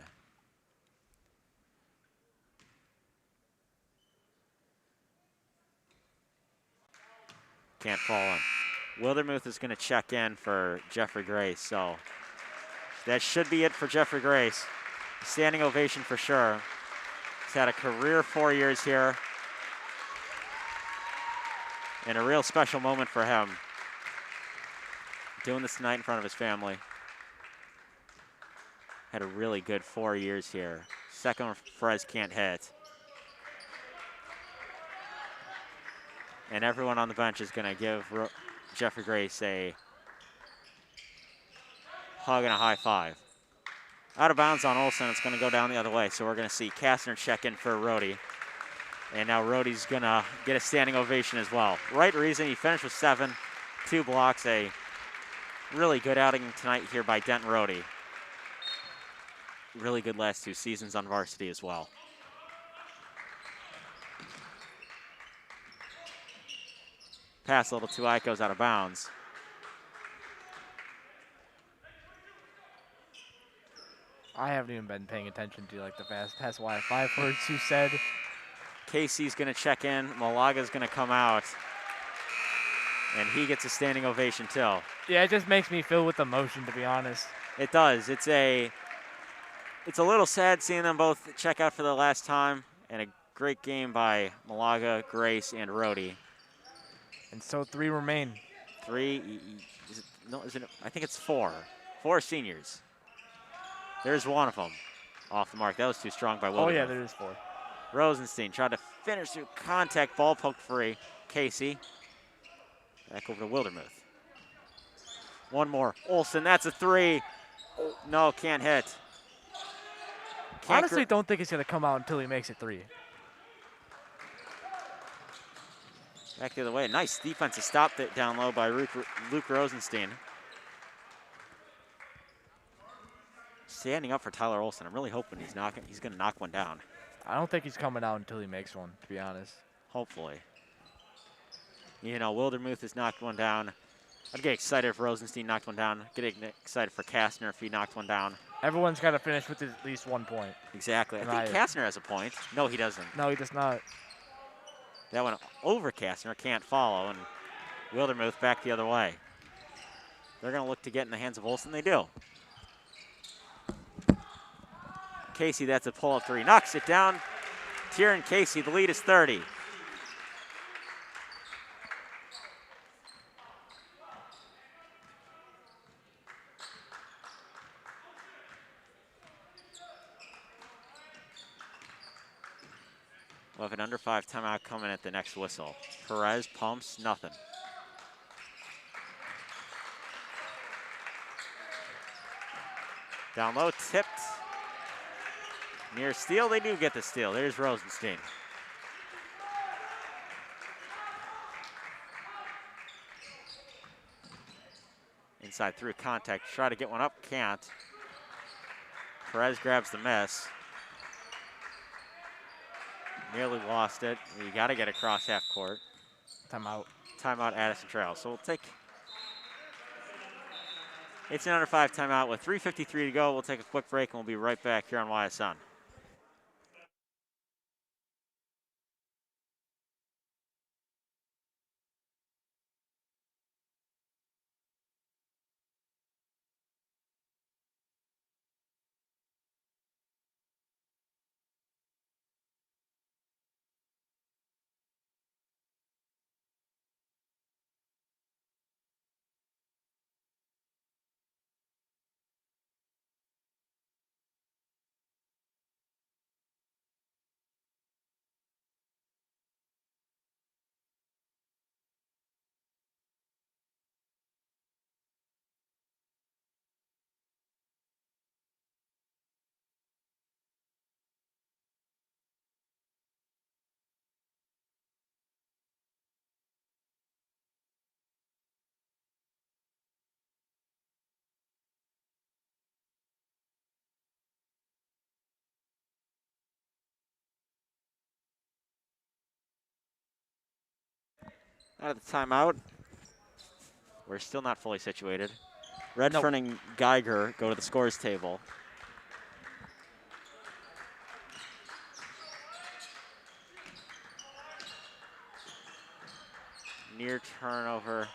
Can't fall in. Wildermuth is going to check in for Jeffrey Grace, so that should be it for Jeffrey Grace. Standing ovation for sure. He's had a career 4 years here. And a real special moment for him. Doing this tonight in front of his family. Had a really good 4 years here. Second one, Perez can't hit. And everyone on the bench is going to give Jeffrey Grace a hug and a high five. Out of bounds on Olson, it's going to go down the other way. So we're going to see Kastner check in for Rohde. And now Rohde's going to get a standing ovation as well. Right reason, he finished with 7, 2 blocks, a really good outing tonight here by Denton Rohde. Really good last 2 seasons on varsity as well. Pass a little too high, goes out of bounds. I haven't even been paying attention to like the past 5 words you said. Casey's going to check in. Malaga's going to come out. And he gets a standing ovation too. Yeah, it just makes me filled with emotion, to be honest. It does. It's a little sad seeing them both check out for the last time, and a great game by Malaga, Grace, and Rhodey. And so 3 remain. 3, is it, no, is it, I think it's 4. 4 seniors. There's one of them off the mark. That was too strong by Wildermuth. Oh, yeah, there is 4. Rosenstein tried to finish through contact, ball poked free. Casey. Back over to Wildermuth. One more. Olsen, that's a 3. No, can't hit. Honestly, don't think he's going to come out until he makes it 3. Back the other way. Nice defensive stop down low by Luke Rosenstein. Standing up for Tyler Olsen. I'm really hoping he's going to knock one down. I don't think he's coming out until he makes one, to be honest. Hopefully. You know, Wildermuth has knocked one down. I'd get excited if Rosenstein knocked one down. Get excited for Kastner if he knocked one down. Everyone's got to finish with at least 1 point. Exactly. I think Kastner has a point. No, he doesn't. No, he does not. That one over Kastner, can't follow, and Wildermuth back the other way. They're going to look to get in the hands of Olsen. They do. Casey, that's a pull-up 3. Knocks it down. Tieran Casey, the lead is 30. We'll have an under 5 timeout coming at the next whistle. Perez pumps, nothing. Down low, tipped. Near steal, they do get the steal. There's Rosenstein. Inside through contact, try to get one up, can't. Perez grabs the miss. Nearly lost it. You got to get across half court. Timeout. Timeout, Addison Trail. So we'll take. It's an under 5 timeout with 3:53 to go. We'll take a quick break and we'll be right back here on YSN. Out of the timeout. We're still not fully situated. Redfern and Geiger go to the scores table. Near turnover.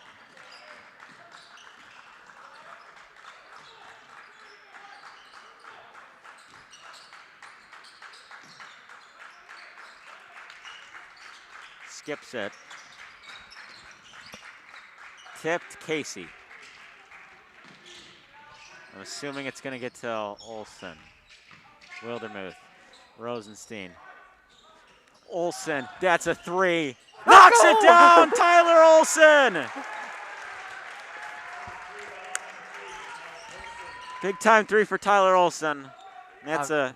Skips it. Tipped Casey. I'm assuming it's going to get to Olsen. Wildermuth. Rosenstein. Olsen. That's a 3. Knocks it down! Tyler Olsen! Big time 3 for Tyler Olsen. That's a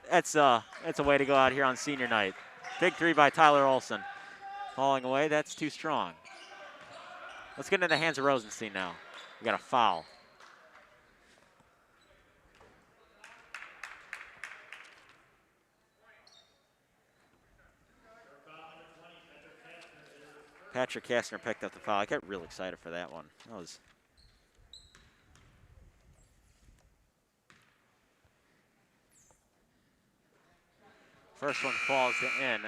way to go out here on senior night. Big 3 by Tyler Olsen. Falling away, that's too strong. Let's get into the hands of Rosenstein now. We got a foul. Patrick Kastner picked up the foul. I got real excited for that one. That was first one falls in.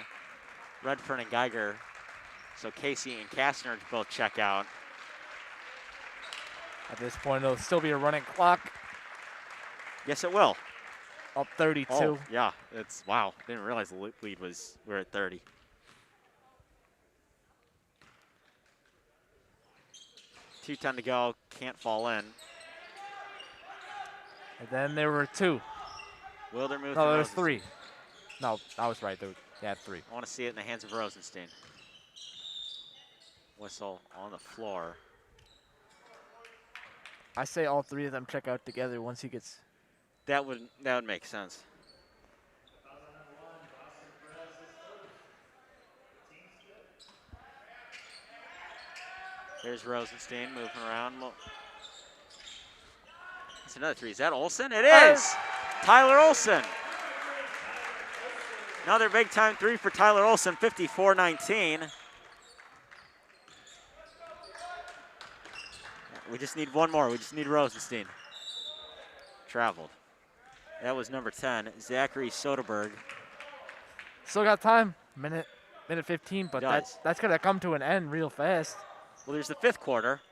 Redfern and Geiger. So Casey and Kastner both check out. At this point, there'll still be a running clock. Yes, it will. Up 32. Oh, yeah. It's wow. Didn't realize the lead we're at 30. .210 to go. Can't fall in. And then there were 2. Wildermuth. No, and there's Rosenstein. 3. No, I was right. There, 3. I want to see it in the hands of Rosenstein. Whistle on the floor. I say all 3 of them check out together once he gets. That would make sense. There's Rosenstein moving around. It's another 3. Is that Olsen? It is! Tyler Olsen. Another big time 3 for Tyler Olsen, 54-19. We just need one more. We just need Rosenstein. Traveled. That was number 10, Zachary Soderberg. Still got time. Minute 15, but Does. that's gonna come to an end real fast. Well, there's the 5th quarter.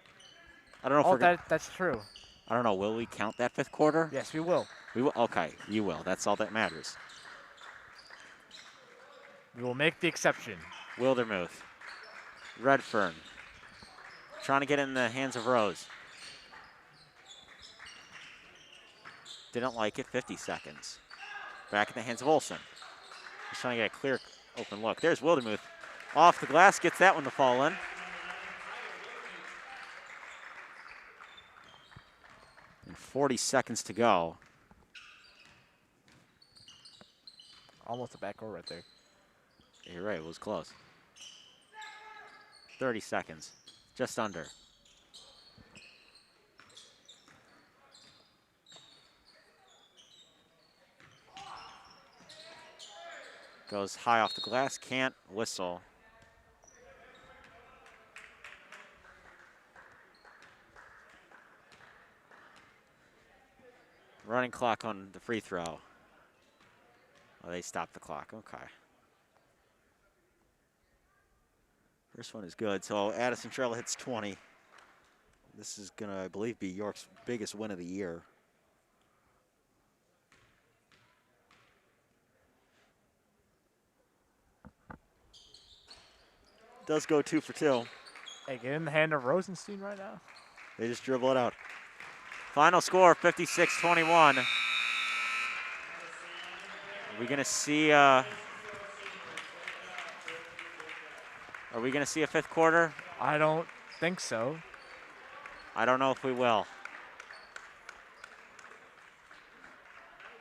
I don't know if we're gonna, that's true. I don't know. Will we count that 5th quarter? Yes, we will. We will. Okay, you will. That's all that matters. We will make the exception. Wildermuth. Redfern. Trying to get in the hands of Rose. Didn't like it. 50 seconds. Back in the hands of Olsen. He's trying to get a clear open look. There's Wildermuth. Off the glass. Gets that one to fall in. And 40 seconds to go. Almost a backcourt right there. You're right. It was close. 30 seconds. Just under. Goes high off the glass, can't whistle. Running clock on the free throw. Oh, they stopped the clock, okay. First one is good, so Addison Trail hits 20. This is gonna, I believe, be York's biggest win of the year. Does go 2 for 2. Hey, get in the hand of Rosenstein right now. They just dribble it out. Final score, 56-21. Are we gonna see a 5th quarter? I don't think so. I don't know if we will.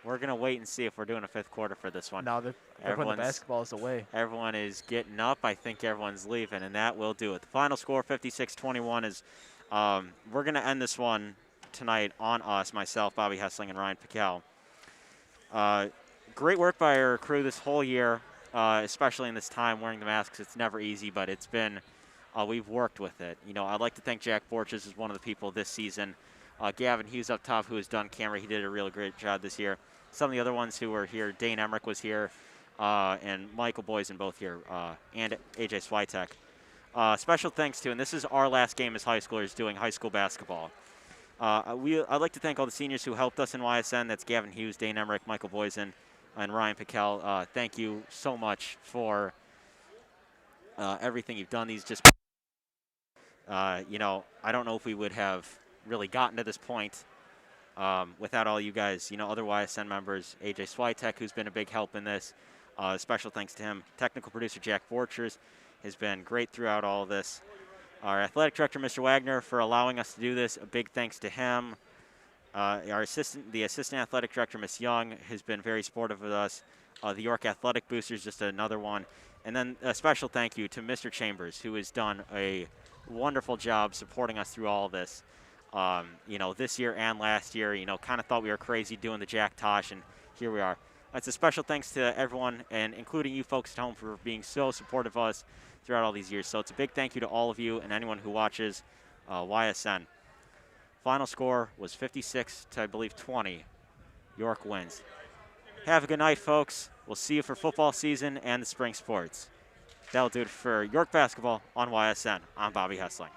We're gonna wait and see if we're doing a 5th quarter for this one. No, they're putting the basketballs away. Everyone is getting up. I think everyone's leaving, and that will do it. The final score, 56-21, is we're going to end this one tonight on us, myself, Bobby Hessling, and Ryan Pickell. Great work by our crew this whole year, especially in this time wearing the masks. It's never easy, but it's been, we've worked with it. You know, I'd like to thank Jack Borchers as one of the people this season. Gavin Hughes up top, who has done camera. He did a really great job this year. Some of the other ones who were here, Dane Emmerich was here, and Michael Boysen both here, and AJ Switek. Special thanks to, and this is our last game as high schoolers doing high school basketball. I'd like to thank all the seniors who helped us in YSN. That's Gavin Hughes, Dane Emmerich, Michael Boysen, and Ryan Pickell. Thank you so much for everything you've done. These just, you know, I don't know if we would have really gotten to this point without all you guys, you know, other YSN members, AJ Switek, who's been a big help in this. Special thanks to him. Technical producer Jack Borchers has been great throughout all of this. Our athletic director, Mr. Wagner, for allowing us to do this. A big thanks to him. The assistant athletic director, Ms. Young, has been very supportive of us. The York Athletic Boosters, just another one. And then a special thank you to Mr. Chambers, who has done a wonderful job supporting us through all of this. You know, this year and last year, you know, kind of thought we were crazy doing the Jack Tosh, and here we are. It's a special thanks to everyone, and including you folks at home, for being so supportive of us throughout all these years. So it's a big thank you to all of you and anyone who watches YSN. Final score was 56 to, I believe, 20. York wins. Have a good night, folks. We'll see you for football season and the spring sports. That'll do it for York basketball on YSN. I'm Bobby Hessling.